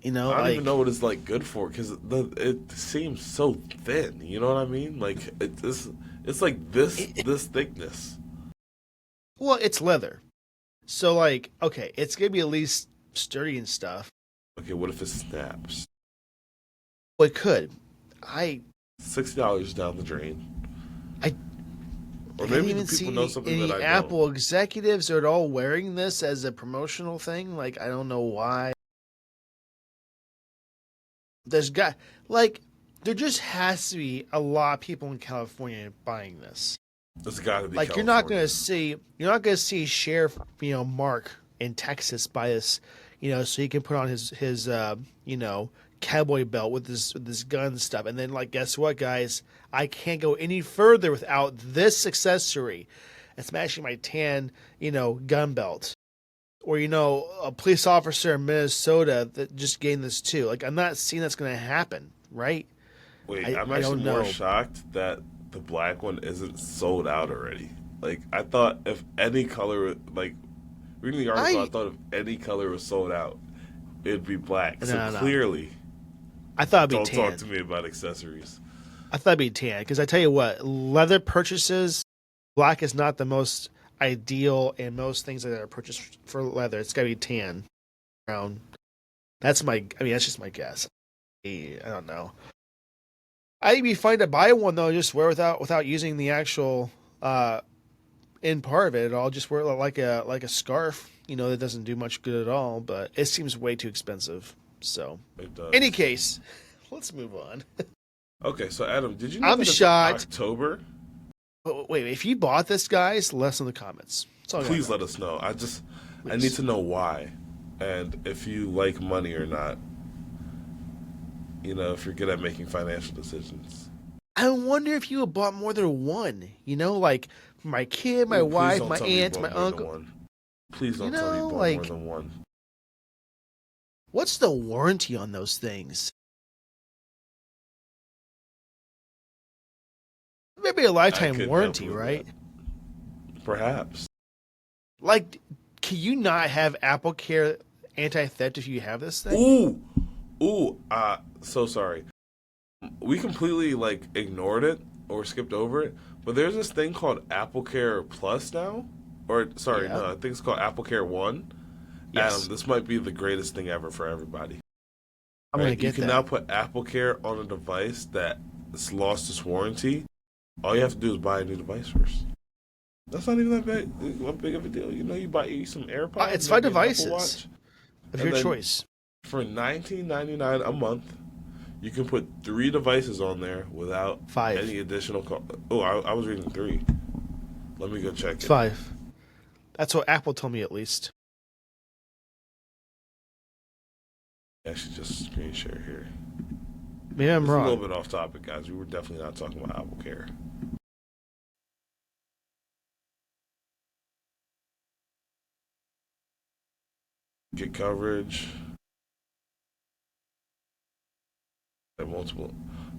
You know, I don't like even know what it's like good for because it seems so thin. You know what I mean? Like it's like this thickness. well, it's leather, so like okay, it's gonna be at least sturdy and stuff. Okay, what if it snaps? Well, it could. I $60 down the drain. I Or I didn't maybe the even people know see something any that I Apple don't. executives are at all wearing this as a promotional thing. Like I don't know why. There's got like there just has to be a lot of people in California buying this. It's got to be Like California. you're not gonna see Sheriff Mark in Texas buy this, so he can put on his cowboy belt with this gun and stuff. And then like guess what, guys? I can't go any further without this accessory. It's matching my tan gun belt. Or a police officer in Minnesota that just gained this too. Like I'm not seeing that's gonna happen, right? Wait, I I'm I actually don't more know. shocked that the black one isn't sold out already. Like I thought, if any color, like reading the article, I I thought if any color was sold out, it'd be black. So no. clearly, I thought it'd be don't talk tan. to me about accessories. I thought it'd be tan because I tell you what, leather purchases, black is not the most ideal, and most things that are purchased for leather, it's got to be tan, brown. That's just my guess. I don't know. I'd be fine to buy one though, just wear without using the actual in part of it. I'll just wear it like a scarf. That doesn't do much good at all, but it seems way too expensive. So, It any does. case, let's move on. Okay, so Adam, did you know I'm that it's shocked. October? Wait, if you bought this, guys, let us in the comments. That's all I gotta Please know. let us know. I need Please. to know why, and if you like money or not. If you're good at making financial decisions. I wonder if you have bought more than one. Like my kid, my Ooh, please wife, don't my tell me you aunt, my bought more than uncle. one. Please don't tell me you bought more Like than one. what's the warranty on those things? Maybe a I lifetime couldn't help warranty, you with right? that. Perhaps. Like, can you not have Apple Care anti-theft if you have this thing? So sorry. We completely ignored it or skipped over it, but there's this thing called Apple Care Plus now. Or sorry, Yeah. no, I think it's called Apple Care One. Yes. Adam, this might be the greatest thing ever for everybody. I'm gonna Right? You get can that. now put Apple Care on a device that's lost its warranty. All you have to do is buy a new device first. That's not even that big of a deal. You buy you some AirPods, It's 5 maybe an Apple devices Watch, of and your then choice. for $19.99 a month, you can put 3 devices on there without 5. any additional cost. Oh, I was reading 3. Let me go check It's it. 5. That's what Apple told me at least. I should just screen share here. Maybe I'm It's a little wrong. bit off topic, guys. We were definitely not talking about Apple Care. Get coverage. At multiple.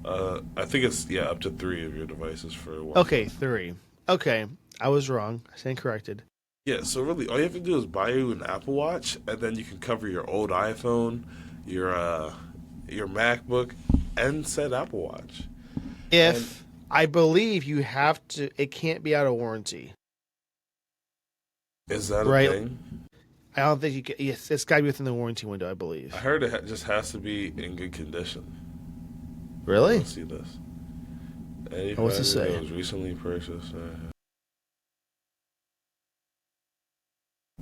I think it's up to 3 of your devices for one. Okay, 3. Okay, I was wrong. I stand corrected. Yeah, so really, all you have to do is buy you an Apple Watch, and then you can cover your old iPhone, your MacBook, and said Apple Watch. If I believe you have to, it can't be out of warranty. Is that Right. a thing? I don't think you can. Yes, it's got to be within the warranty window, I believe. I heard it just has to be in good condition. Really? Let's see this. Any What's it say? that was recently purchased.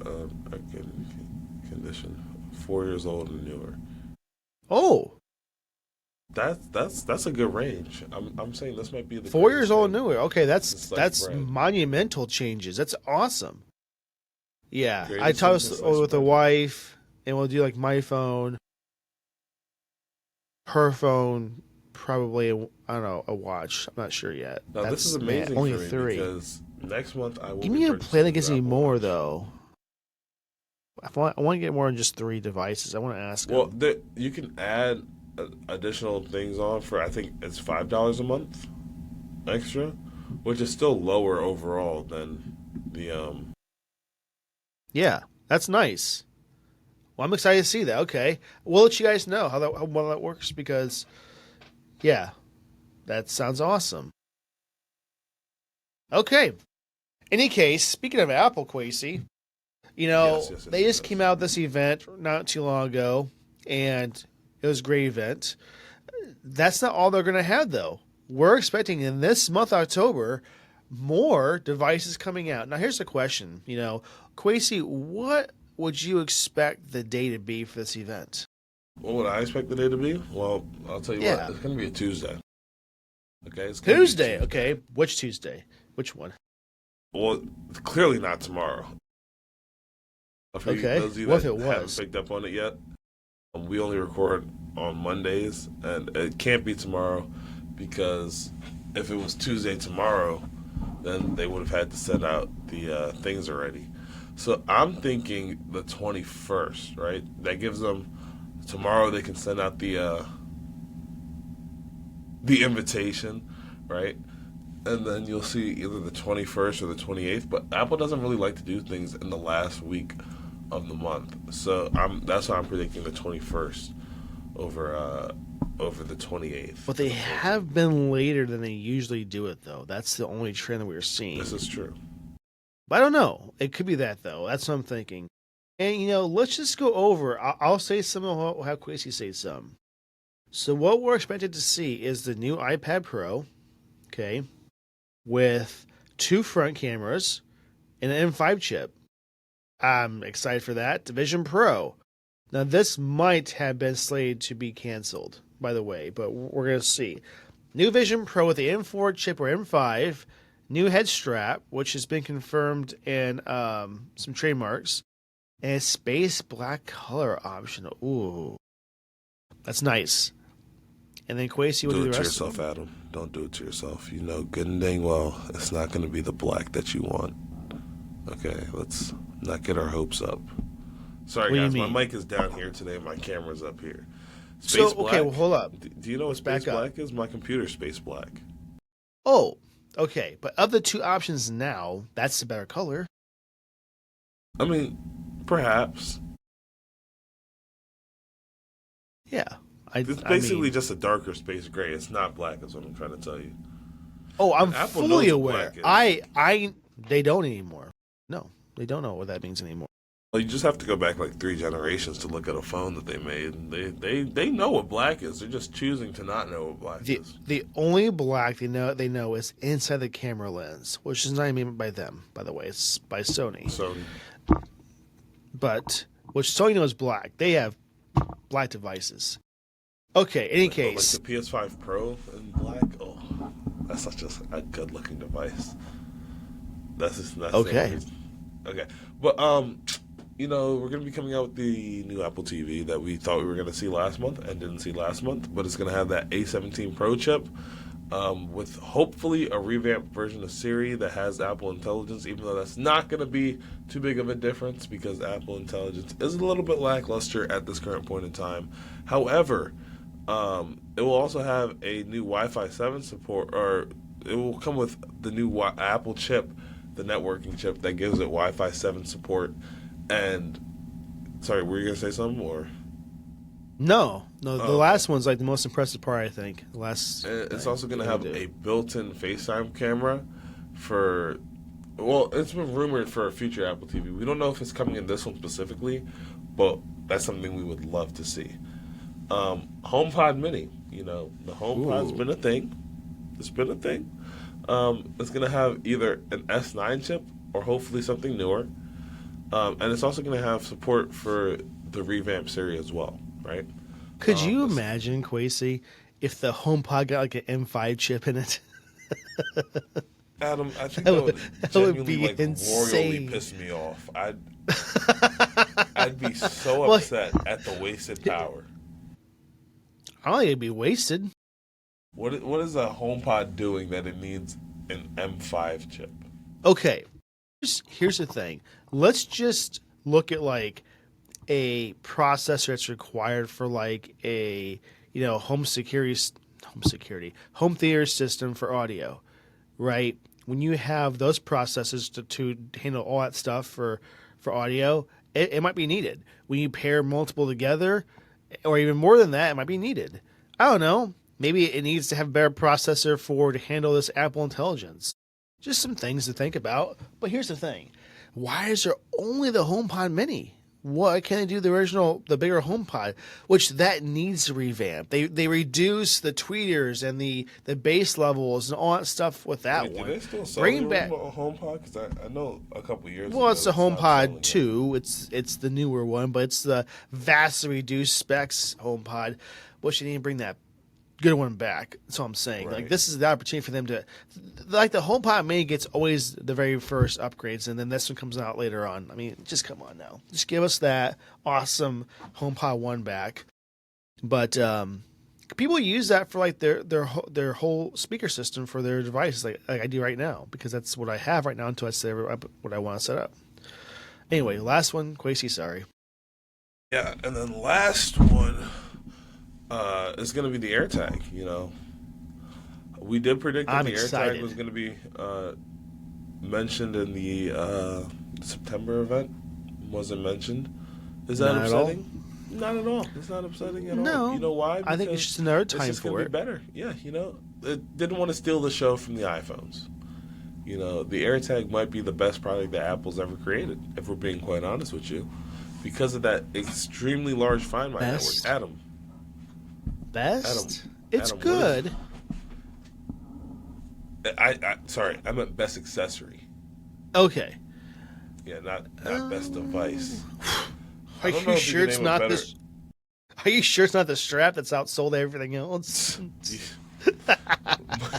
Good condition. 4 years old and newer. Oh, That's a good range. I'm saying this might be the 4 years greatest old and thing newer. Okay, since sliced that's bread. monumental changes. That's awesome. Yeah, I Greatest talked thing since sliced with the bread. wife, and we'll do like my phone, her phone, probably I don't know, a watch. I'm not sure yet. Now this is That's man, amazing only for me three. because next month I will Give be me a plan purchasing that a gives new me Apple more Watch. though. I want to get more than just three devices. I want to ask Well, him. you can add additional things on for I think it's $5 a month extra, which is still lower overall than the Yeah, that's nice. Well, I'm excited to see that. Okay, we'll let you guys know how well that works because yeah, that sounds awesome. Okay. Any case, speaking of Apple, Quasey, yes, yes, yes, they yes, just came yes. out with this event not too long ago, and it was a great event. That's not all they're going to have, though. We're expecting in this month, October, more devices coming out. Now, here's the question. Quasey, what would you expect the day to be for this event? What would I expect the day to be? Well, I'll tell you what, Yeah. it's gonna be a Tuesday. Okay, it's gonna be a Tuesday. Tuesday. Okay. Which Tuesday? Which one? Well, clearly not tomorrow. For Okay. those of you What if that it haven't was? picked up on it yet, we only record on Mondays, and it can't be tomorrow because if it was Tuesday tomorrow, then they would have had to send out the things already. So I'm thinking the 21st, right? That gives them tomorrow. They can send out the invitation, right? And then you'll see either the 21st or the 28th. But Apple doesn't really like to do things in the last week of the month, so that's why I'm predicting the 21st over over the 28th. But they have been later than they usually do it, though. That's the only trend that we're This seeing. is true. But I don't know. It could be that, though. That's what I'm thinking. And, let's just go over. I'll say some, and we'll have Quasey say some. So, what we're expected to see is the new iPad Pro, okay, with two front cameras and an M5 chip. I'm excited for that. Division Pro. Now, this might have been slated to be canceled, by the way, but we're going to see. New Vision Pro with the M4 chip or M5. New head strap, which has been confirmed in some trademarks. And a space black color option. Ooh, that's nice. And then Quasey will Do do it the to rest of yourself, them. Adam. Don't do it to yourself. You know good and dang well it's not going to be the black that you want. Okay, let's not get our hopes up. Sorry, What do you guys. My mean? mic is down here today. My camera's up here. So, Space okay, black. well, hold up. Do you know what Let's space back up. black is? My computer's space black. Oh, okay. But of the two options now, that's the better color. I mean, perhaps. Yeah. I, It's I basically mean, just a darker space gray. It's not black, is what I'm trying to tell you. oh, I'm And Apple fully knows what aware. black is. They don't anymore. No, they don't know what that means anymore. Well, you just have to go back like 3 generations to look at a phone that they made. They know what black is. They're just choosing to not know what black The is. the only black they know is inside the camera lens, which is not even by them, by the way. It's by Sony. So, But which Sony knows black. They have black devices. Okay, any like case. the PS5 Pro in black. Oh, that's such a good looking device. That's the only Okay. reason. Okay, but we're gonna be coming out with the new Apple TV that we thought we were gonna see last month and didn't see last month, but it's gonna have that A17 Pro chip, with hopefully a revamped version of Siri that has Apple Intelligence. Even though that's not gonna be too big of a difference because Apple Intelligence is a little bit lackluster at this current point in time. However, it will also have a new Wi-Fi 7 support, or it will come with the new Apple chip, the networking chip that gives it Wi-Fi 7 support. And sorry, were you gonna say something or? No, the Oh, okay. last one's like the most impressive part. I think the last. It's thing also gonna they have do. a built-in FaceTime camera for. Well, it's been rumored for a future Apple TV. We don't know if it's coming in this one specifically, but that's something we would love to see. HomePod Mini. The HomePod's Ooh. been a thing. It's been a thing. It's gonna have either an S9 chip or hopefully something newer. And it's also going to have support for the revamped Siri as well, right? Could you This, imagine, Quasi, if the HomePod got like an M5 chip in it? Adam, I think That that would, would that would genuinely be like royally insane. piss me off. I'd be so Well, upset at the wasted power. I don't think it'd be wasted. What is a HomePod doing that it needs an M5 chip? Okay, here's the thing. Let's just look at like a processor that's required for like a home theater system for audio, right? When you have those processors to handle all that stuff for audio, it might be needed. When you pair multiple together, or even more than that, it might be needed. I don't know. Maybe it needs to have a better processor to handle this Apple Intelligence. Just some things to think about. But here's the thing: why is there only the HomePod Mini? Why can't they do the bigger HomePod, which that needs to revamp? They reduce the tweeters and the bass levels and all that stuff with that Wait, do one. they still sell Bring the back. original HomePod? Because I know a couple years Well, ago it's the they stopped selling HomePod it. 2. It's the newer one, but it's the vastly reduced specs HomePod. Wish they didn't bring that good one back. That's all I'm saying. Like, Right. this is the opportunity for them to, like, the HomePod Mini gets always the very first upgrades, and then this one comes out later on. I mean, just come on now, just give us that awesome HomePod 1 back. But people use that for like their whole speaker system for their devices, like I do right now, because that's what I have right now until I set up what I want to set up. Anyway, last one, Quasi. Sorry. Yeah, and then last one is going to be the AirTag. We did predict that I'm the excited. AirTag was going to be mentioned in the September event. Wasn't mentioned. Is that Not at all. upsetting? Not at all. It's not upsetting at all. No. You know why? I think it's just another time just gonna for be it. better. Yeah, it didn't want to steal the show from the iPhones. The AirTag might be the best product that Apple's ever created, if we're being quite honest with you, because of that extremely large Find My network. Best? Adam, Best? It's Adam, good. sorry, I meant best accessory. Okay. Yeah, not best device. Are I don't you know if sure could it's name a not better- this? Are you sure it's not the strap that's outsold everything else?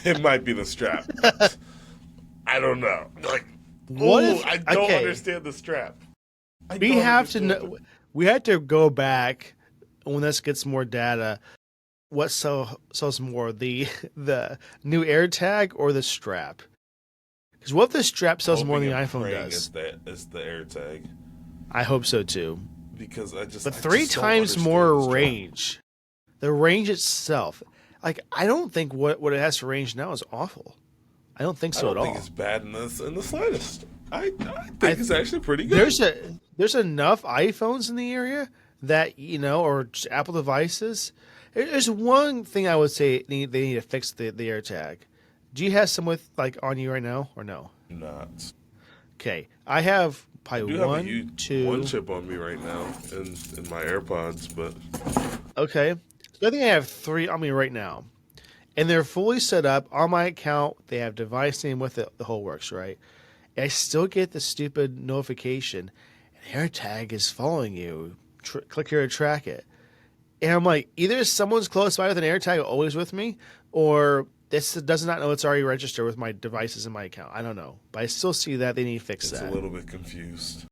It might be the strap. I don't know. Like, What ooh, if- I don't okay. understand the strap. I We don't have to understand know. it. We had to go back when this gets more data. What sells more, the new AirTag or the strap? Because what if the strap sells more than the Hoping and iPhone praying does? It's the AirTag, I hope so too. because But I three just don't times understand more the strap. range. The range itself, like I don't think what it has for range now is awful. I don't think I so don't at think all. it's bad in the slightest. I think it's actually pretty good. There's enough iPhones in the area that or just Apple devices. There's one thing I would say they need to fix the AirTag. Do you have some with like on you right now or no? Not. Okay, I have I probably do have one, two. one chip on me right now in my AirPods, but Okay, so I think I have 3 on me right now, and they're fully set up on my account. They have device name with it, the whole works, right? And I still get the stupid notification. An AirTag is following you. Click here to track it. And I'm like, either someone's close by with an AirTag always with me, or this does not know it's already registered with my devices in my account. I don't know. But I still see that they need to fix it's that. a little bit confused.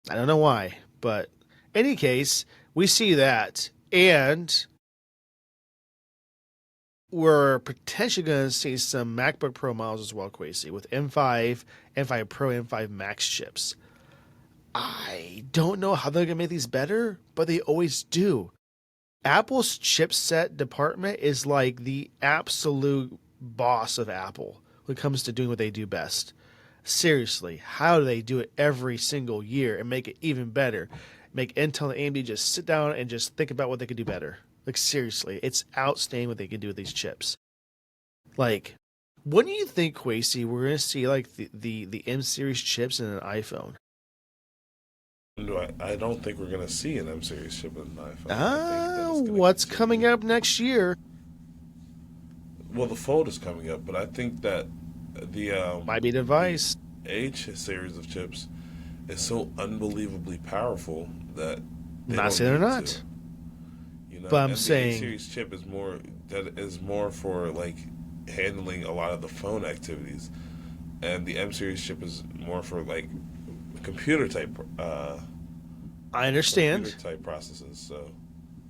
I don't know why. But in any case, we see that. And we're potentially going to see some MacBook Pro models as well, Quasi, with M5, M5 Pro, M5 Max chips. I don't know how they're going to make these better, but they always do. Apple's chipset department is like the absolute boss of Apple when it comes to doing what they do best. Seriously, how do they do it every single year and make it even better? Make Intel and AMD just sit down and just think about what they could do better. Like, seriously, it's outstanding what they can do with these chips. Like, when do you think, Quasi, we're going to see like the M series chips in an iPhone? I don't think we're going to see an M series chip in an iPhone. I think that it's gonna What's continue. coming up next year? Well, the Fold is coming up, but I think that the Might be a device. H series of chips is so unbelievable powerful that they Not don't saying they're need not. to. But I'm And the A saying, series chip is more for like handling a lot of the phone activities, and the M series chip is more for like computer type I computer understand. type processes. So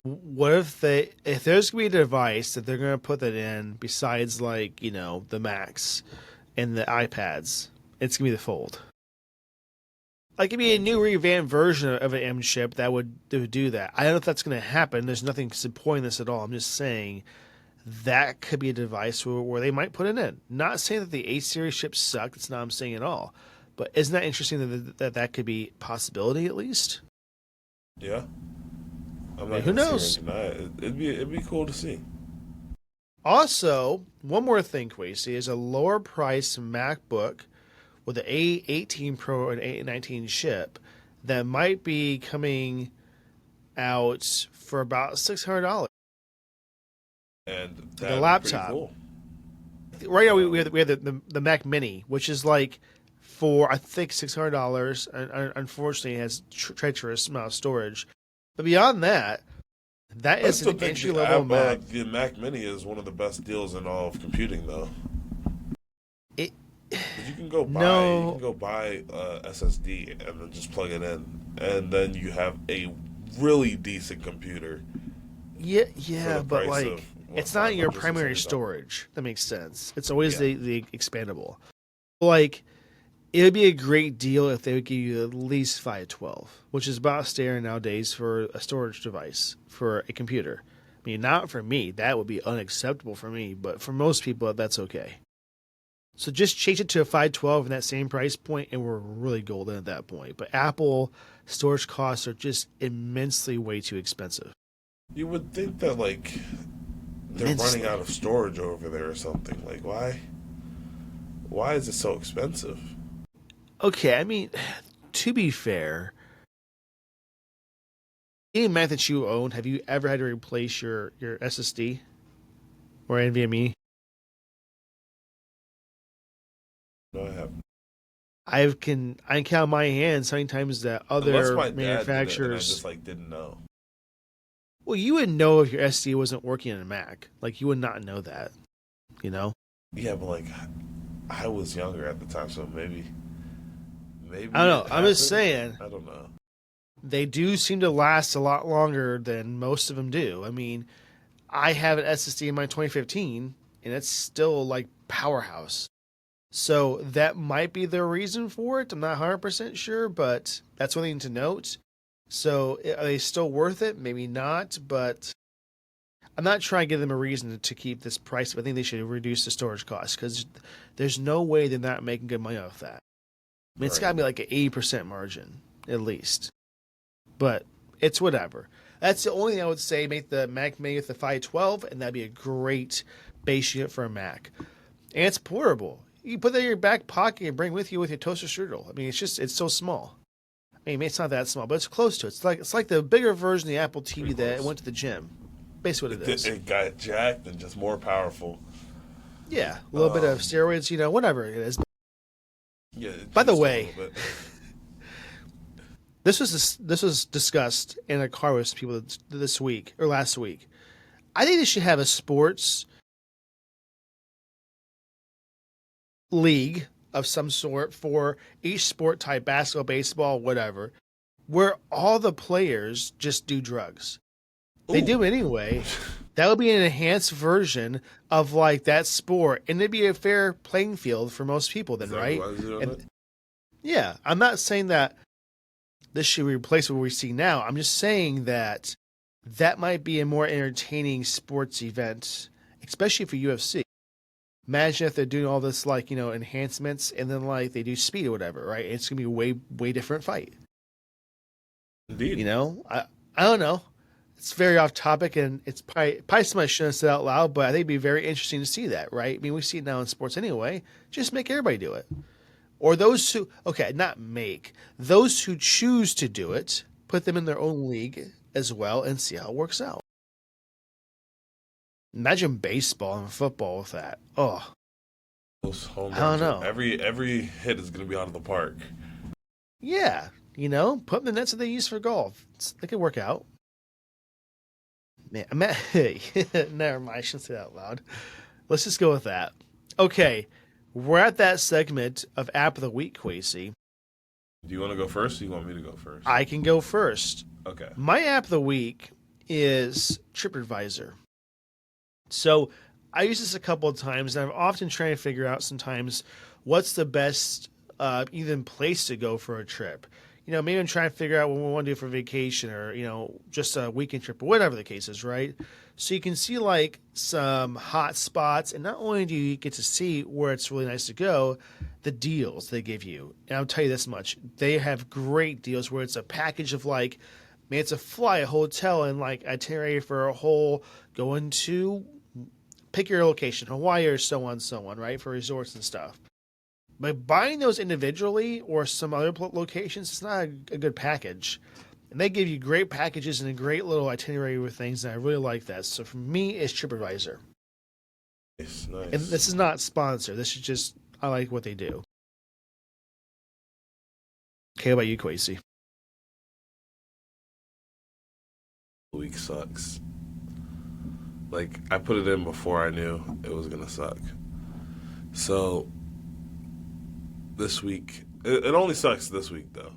What if there's gonna be a device that they're gonna put that in besides like the Macs and the iPads, it's gonna be the Fold. Like it'd be a new revamped version of an M chip that would do that. I don't know if that's gonna happen. There's nothing supporting this at all. I'm just saying that could be a device where they might put it in. Not saying that the A series chips suck. That's not what I'm saying at all. But isn't that interesting that could be a possibility at least? yeah, I'm I mean, not who gonna sit here and knows? deny it. It'd be cool to see. Also, one more thing, Quasi, is a lower price MacBook with the A18 Pro and A19 chip that might be coming out for about $600. And Like a that'd be pretty laptop. cool. Right now, we Um, have, we have the Mac Mini, which is like for I think $600. And unfortunately, it has treacherous amount of storage. But beyond that, that I is still an think entry level Mac. the Mac Mini is one of the best deals in all of computing, though. It 'Cause you can no, go buy SSD and then just plug it in, and then you have a really decent computer yeah, for yeah, the but price like of what, it's not your 500, primary $600. storage. That makes sense. It's always Yeah, the expandable. Like it would be a great deal if they would give you at least 512, which is about standard nowadays for a storage device for a computer. I mean, not for me. That would be unacceptable for me, but for most people, that's okay. So just change it to a 512 in that same price point, and we're really golden at that point. But Apple storage costs are just immensely way too expensive. you would think that like they're running out Immensely. of storage over there or something. Like why? Why is it so expensive? Okay, I mean, to be fair, any Mac that you own, have you ever had to replace your SSD or NVMe? No, I have. I can count my hands how many times that Unless other my dad did it and I manufacturers. just like didn't know. Well, you would know if your SD wasn't working on a Mac. Like you would not know that, you know. Yeah, but like I was younger at the time, so maybe I don't it know. I'm just happened. saying I don't know. they do seem to last a lot longer than most of them do. I mean, I have an SSD in my 2015, and it's still like powerhouse. So that might be the reason for it. I'm not 100% sure, but that's one thing to note. So are they still worth it? Maybe not, but I'm not trying to give them a reason to keep this price. But I think they should reduce the storage cost because there's no way they're not making good money off that. I mean, it's got Right. to be like an 80% margin at least. But it's whatever. That's the only thing I would say. Make the Mac Mini with the 512, and that'd be a great base unit for a Mac. And it's portable. You can put that in your back pocket and bring with you with your toaster strudel. I mean, it's so small. I mean, it's not that small, but it's close to it. It's like the bigger version of the Apple Pretty TV that close. went to the gym. Basically, what it is. It got jacked and just more powerful. Yeah, a little bit of Um, steroids, whatever it is. yeah, it By the juiced a way, little bit. this was discussed in a car with people this week or last week. I think they should have a sports league of some sort for each sport type, basketball, baseball, whatever, where all the players just do drugs. They Ooh, do anyway. That would be an enhanced version of like that sport, and it'd be a fair playing field for most people. is Then, that right? everybody's doing it? And yeah, I'm not saying that this should replace what we see now. I'm just saying that that might be a more entertaining sports event, especially for UFC. Imagine if they're doing all this like enhancements, and then like they do speed or whatever, right? It's gonna be a way different fight. Indeed. I don't know. It's very off topic, and it's probably something I shouldn't have said out loud, but I think it'd be very interesting to see that, right? I mean, we see it now in sports anyway. Just make everybody do it, or those who not make those who choose to do it, put them in their own league as well, and see how it works out. Imagine baseball and football with that. Oh, Those home I don't runs are know. every hit is going to be out of the park. Yeah, put them in the nets that they use for golf. They could work out. Man, never mind. I shouldn't say that out loud. Let's just go with that. Okay, we're at that segment of App of the Week, Quasey. Do you want to go first or do you want me to go first? I can go first. Okay. My App of the Week is TripAdvisor. So I use this a couple of times, and I've often tried to figure out sometimes what's the best even place to go for a trip. Maybe I'm trying to figure out what we want to do for vacation or, just a weekend trip or whatever the case is, right? So you can see like some hot spots, and not only do you get to see where it's really nice to go, the deals they give you. And I'll tell you this much. They have great deals where it's a package of like, maybe it's a flight, a hotel, and like itinerary for a whole going to pick your location, Hawaii or so on, right? For resorts and stuff. But buying those individually or some other locations, it's not a good package. And they give you great packages and a great little itinerary with things, and I really like that. So for me, it's TripAdvisor. Nice. And this is not sponsored. This is just, I like what they do. Okay, how about you, Quasey? Week sucks. Like, I put it in before I knew it was going to suck. So, this week, it only sucks this week, though.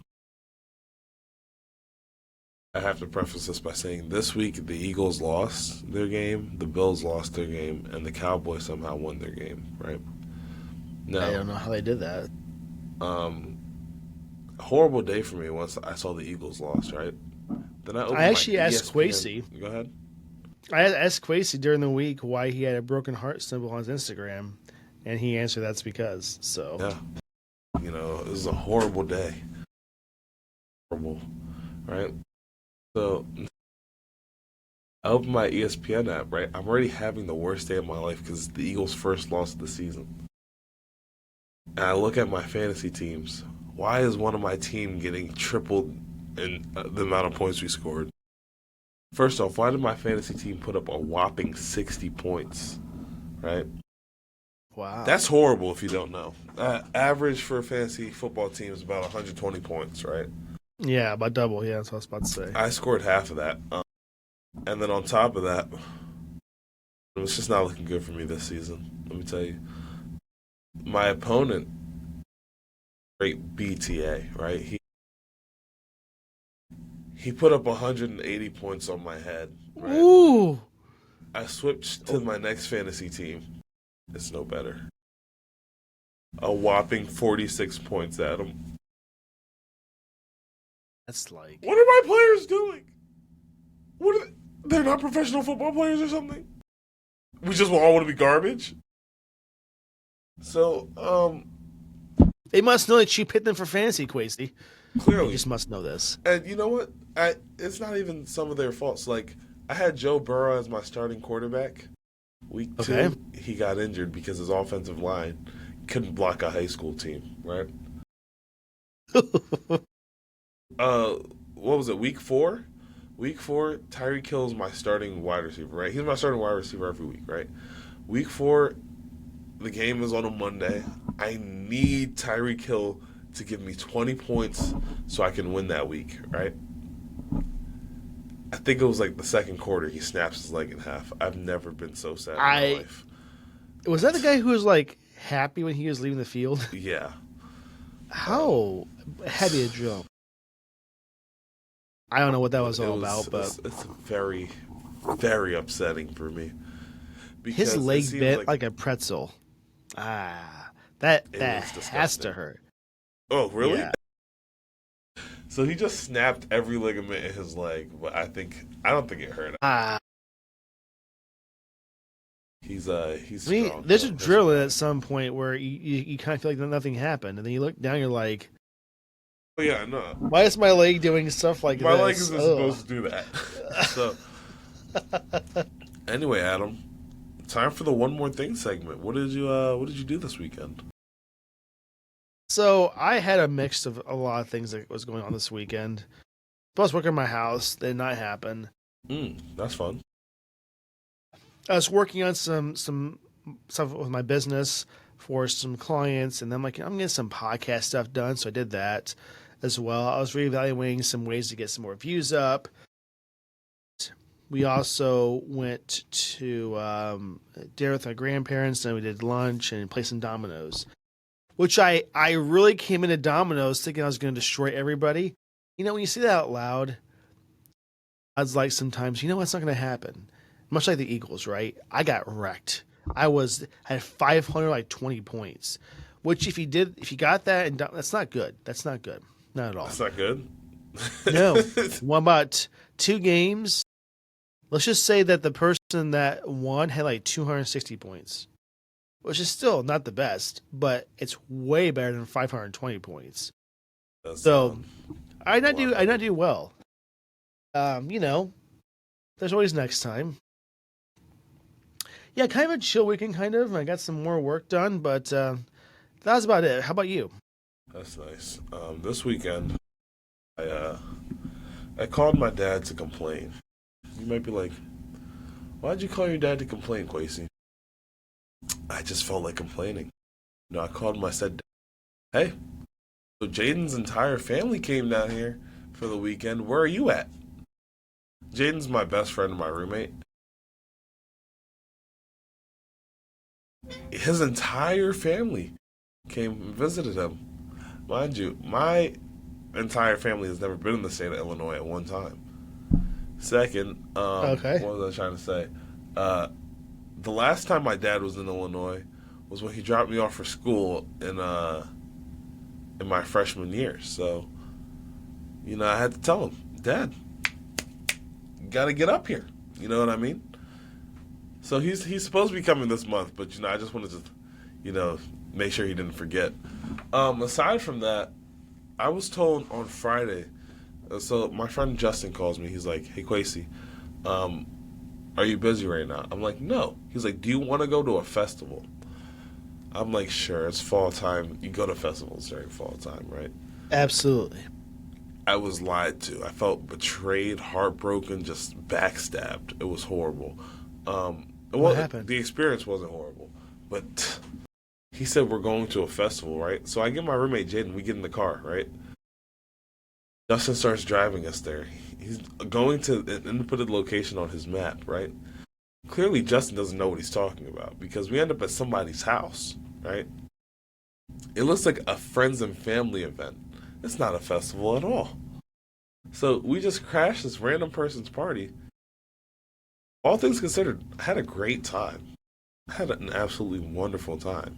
I have to preface this by saying this week the Eagles lost their game, the Bills lost their game, and the Cowboys somehow won their game, right? Now, I don't know how they did that. Horrible day for me once I saw the Eagles lost, right? Then I actually asked Quasey. Go ahead. I asked Quasey during the week why he had a broken heart symbol on his Instagram, and he answered that's because. So yeah, it was a horrible day. Horrible, right? So I open my ESPN app, right? I'm already having the worst day of my life because it's the Eagles' first loss of the season. And I look at my fantasy teams. Why is one of my team getting tripled in the amount of points we scored? First off, why did my fantasy team put up a whopping 60 points, right? Wow. That's horrible if you don't know. Average for a fantasy football team is about 120 points, right? Yeah, about double. Yeah, that's what I was about to say. I scored half of that. And then on top of that, it's just not looking good for me this season, let me tell you. My opponent, great BTA, right? He put up 180 points on my head. Right? Ooh! I switched to my next fantasy team. It's no better. A whopping 46 points at him. That's like... What are my players doing? What are they're not professional football players or something? We just all want to be garbage? So, They must know that you picked them for fantasy, Quasey. clearly. You just must know this. And you know what? It's not even some of their faults. Like, I had Joe Burrow as my starting quarterback. Week 2, he got injured because his offensive line couldn't block a high school team, right? What was it, week 4? Week 4, Tyreek Hill's my starting wide receiver, right? He's my starting wide receiver every week, right? Week 4, the game is on a Monday. I need Tyreek Hill to give me 20 points so I can win that week, right? I think it was like the second quarter, he snaps his leg in half. I've never been so sad in my life. Was that the guy who was like happy when he was leaving the field? Yeah. How heavy a jump? I don't know what that was all about, but it's very, very upsetting for me. His leg bit like a pretzel. That has to hurt. Oh, really? Yeah. So he just snapped every ligament in his leg, but I don't think it hurt. He's strong. There's a drill at some point where you kind of feel like nothing happened, and then you look down, you're like, oh yeah, no. Why is my leg doing stuff like this? My leg isn't supposed to do that. So anyway, Adam, time for the one more thing segment. What did you do this weekend? So I had a mix of a lot of things that was going on this weekend. I was working in my house. That did not happen. That's fun. I was working on some stuff with my business for some clients, and then I'm getting some podcast stuff done, so I did that as well. I was reevaluating some ways to get some more views up. We also went to dinner with my grandparents, and we did lunch and played some dominoes. Which I really came into dominoes thinking I was going to destroy everybody. You know, when you say that out loud, odds like sometimes, you know what's not going to happen. Much like the Eagles, right? I got wrecked. Had 500 like 20 points, which if you got that, and that's not good. That's not good. Not at all. That's not good. No. What about 2 games? Let's just say that the person that won had like 260 points, which is still not the best, but it's way better than 520 points. So I not do well. You know, there's always next time. Yeah, kind of a chill weekend, kind of. I got some more work done, but that was about it. How about you? That's nice. This weekend, I called my dad to complain. You might be like, why'd you call your dad to complain, Quasi? I just felt like complaining. You know, I called him, I said, hey, so Jaden's entire family came down here for the weekend. Where are you at? Jaden's my best friend and my roommate. His entire family came and visited him. Mind you, my entire family has never been in the state of Illinois at one time. Second, Okay. what was I trying to say? The last time my dad was in Illinois was when he dropped me off for school in my freshman year. So, you know, I had to tell him, Dad, you got to get up here. You know what I mean? So he's supposed to be coming this month, but, you know, I just wanted to, you know, make sure he didn't forget. Aside from that, I was told on Friday, so my friend Justin calls me. He's like, hey, Quasi, are you busy right now? I'm like, no. He's like, do you want to go to a festival? I'm like, sure, it's fall time. You go to festivals during fall time, right? Absolutely. I was lied to. I felt betrayed, heartbroken, just backstabbed. It was horrible. What happened? The experience wasn't horrible, but he said we're going to a festival, right? So I get my roommate Jaden. We get in the car, right? Justin starts driving us there. He's going to an inputted location on his map, right? Clearly, Justin doesn't know what he's talking about because we end up at somebody's house, right? It looks like a friends and family event. It's not a festival at all. So we just crashed this random person's party. All things considered, I had a great time. I had an absolutely wonderful time.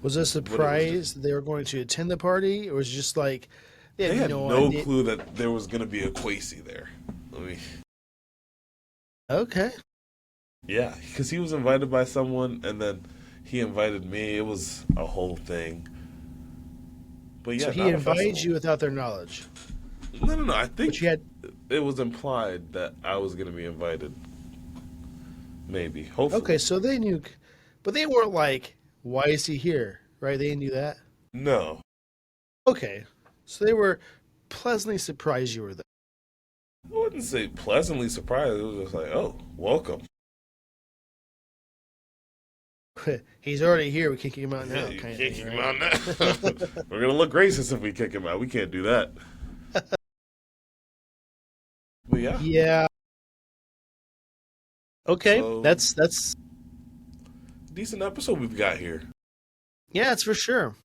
Was it a surprise they were going to attend the party, or was it just like They had no clue that there was going to be a Quasi there. Okay. Yeah, because he was invited by someone, and then he invited me. It was a whole thing. But yeah, so he invited you without their knowledge. No. I think it was implied that I was going to be invited. Maybe, hopefully. Okay, so they knew, but they weren't like, "Why is he here?" Right? They knew that. No. Okay, so they were pleasantly surprised you were there. I wouldn't say pleasantly surprised. It was just like, oh, welcome. He's already here. We can't kick him out now. You Kind can't of kick thing, him right? out now. We're going to look racist if we kick him out. We can't do that. But yeah. Yeah. Okay, So, that's decent episode we've got here. yeah, it's for sure.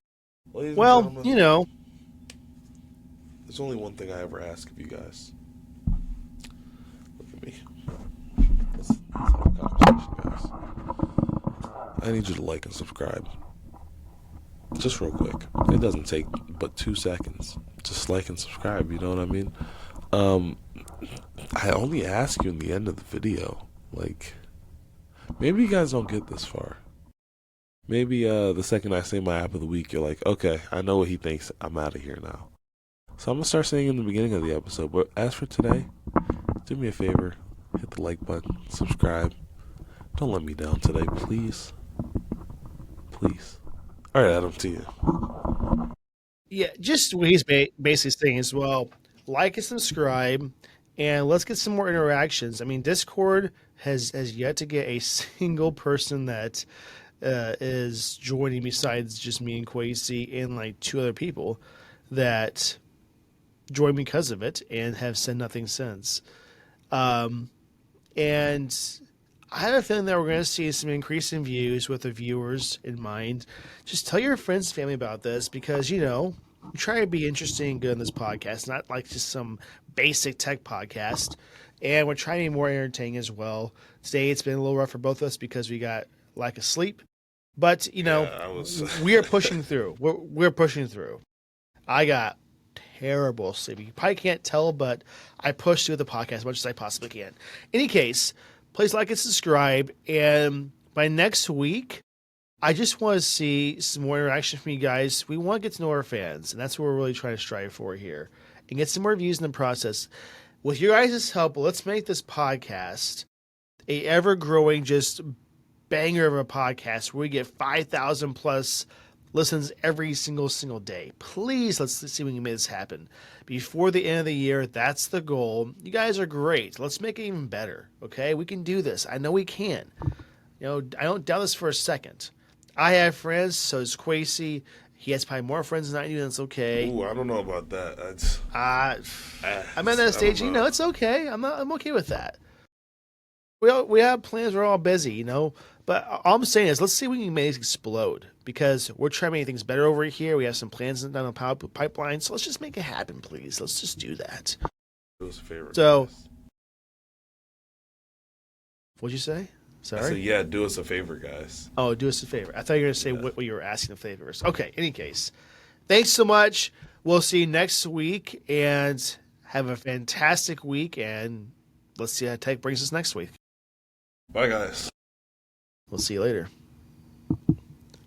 Ladies and Well, gentlemen, you know, there's only one thing I ever ask of you guys. Look at me. Let's have a conversation, guys. I need you to like and subscribe. Just real quick. It doesn't take but 2 seconds. Just like and subscribe, you know what I mean? I only ask you in the end of the video. Like, maybe you guys don't get this far. Maybe the second I say my app of the week, you're like, okay, I know what he thinks. I'm out of here now. So I'm going to start saying in the beginning of the episode. But as for today, do me a favor. Hit the like button. Subscribe. Don't let me down today, please. Please. All right, Adam, to you. yeah, just what he's basically saying as well. Like and subscribe, and let's get some more interactions. I mean, Discord has yet to get a single person that is joining besides just me and Quasi and like 2 other people that joined because of it and have said nothing since. And And I have a feeling that we're going to see some increase in views with the viewers in mind. Just tell your friends and family about this because, we try to be interesting and good in this podcast, not like just some basic tech podcast. And we're trying to be more entertaining as well. Today it's been a little rough for both of us because we got lack of sleep. But, we are pushing through. We're pushing through. I got terrible sleep. You probably can't tell, but I pushed through the podcast as much as I possibly can. Any case, please like and subscribe. And by next week, I just want to see some more interaction from you guys. We want to get to know our fans, and that's what we're really trying to strive for here. And get some more views in the process. With your guys' help, let's make this podcast a ever-growing just banger of a podcast where we get 5,000 plus listens every single day. Please, let's see if we can make this happen. Before the end of the year, that's the goal. You guys are great. Let's make it even better, okay? We can do this. I know we can. I don't doubt this for a second. I have friends, so does Quasey. He has probably more friends than I do, and it's okay. Ooh, I don't know about that. I'm at that stage, it's okay. I'm okay with that. We have plans, we're all busy, But all I'm saying is let's see if we can make it explode because we're trying to make things better over here. We have some plans down the pipeline, so let's just make it happen, please. Let's just do that. Do us a favor. So, guys. What'd you say? Sorry? I said, yeah, do us a favor, guys. Oh, do us a favor. I thought you were going to say what you were asking the favors. Okay, any case. Thanks so much. We'll see you next week, and have a fantastic week, and let's see how tech brings us next week. Bye, guys. We'll see you later.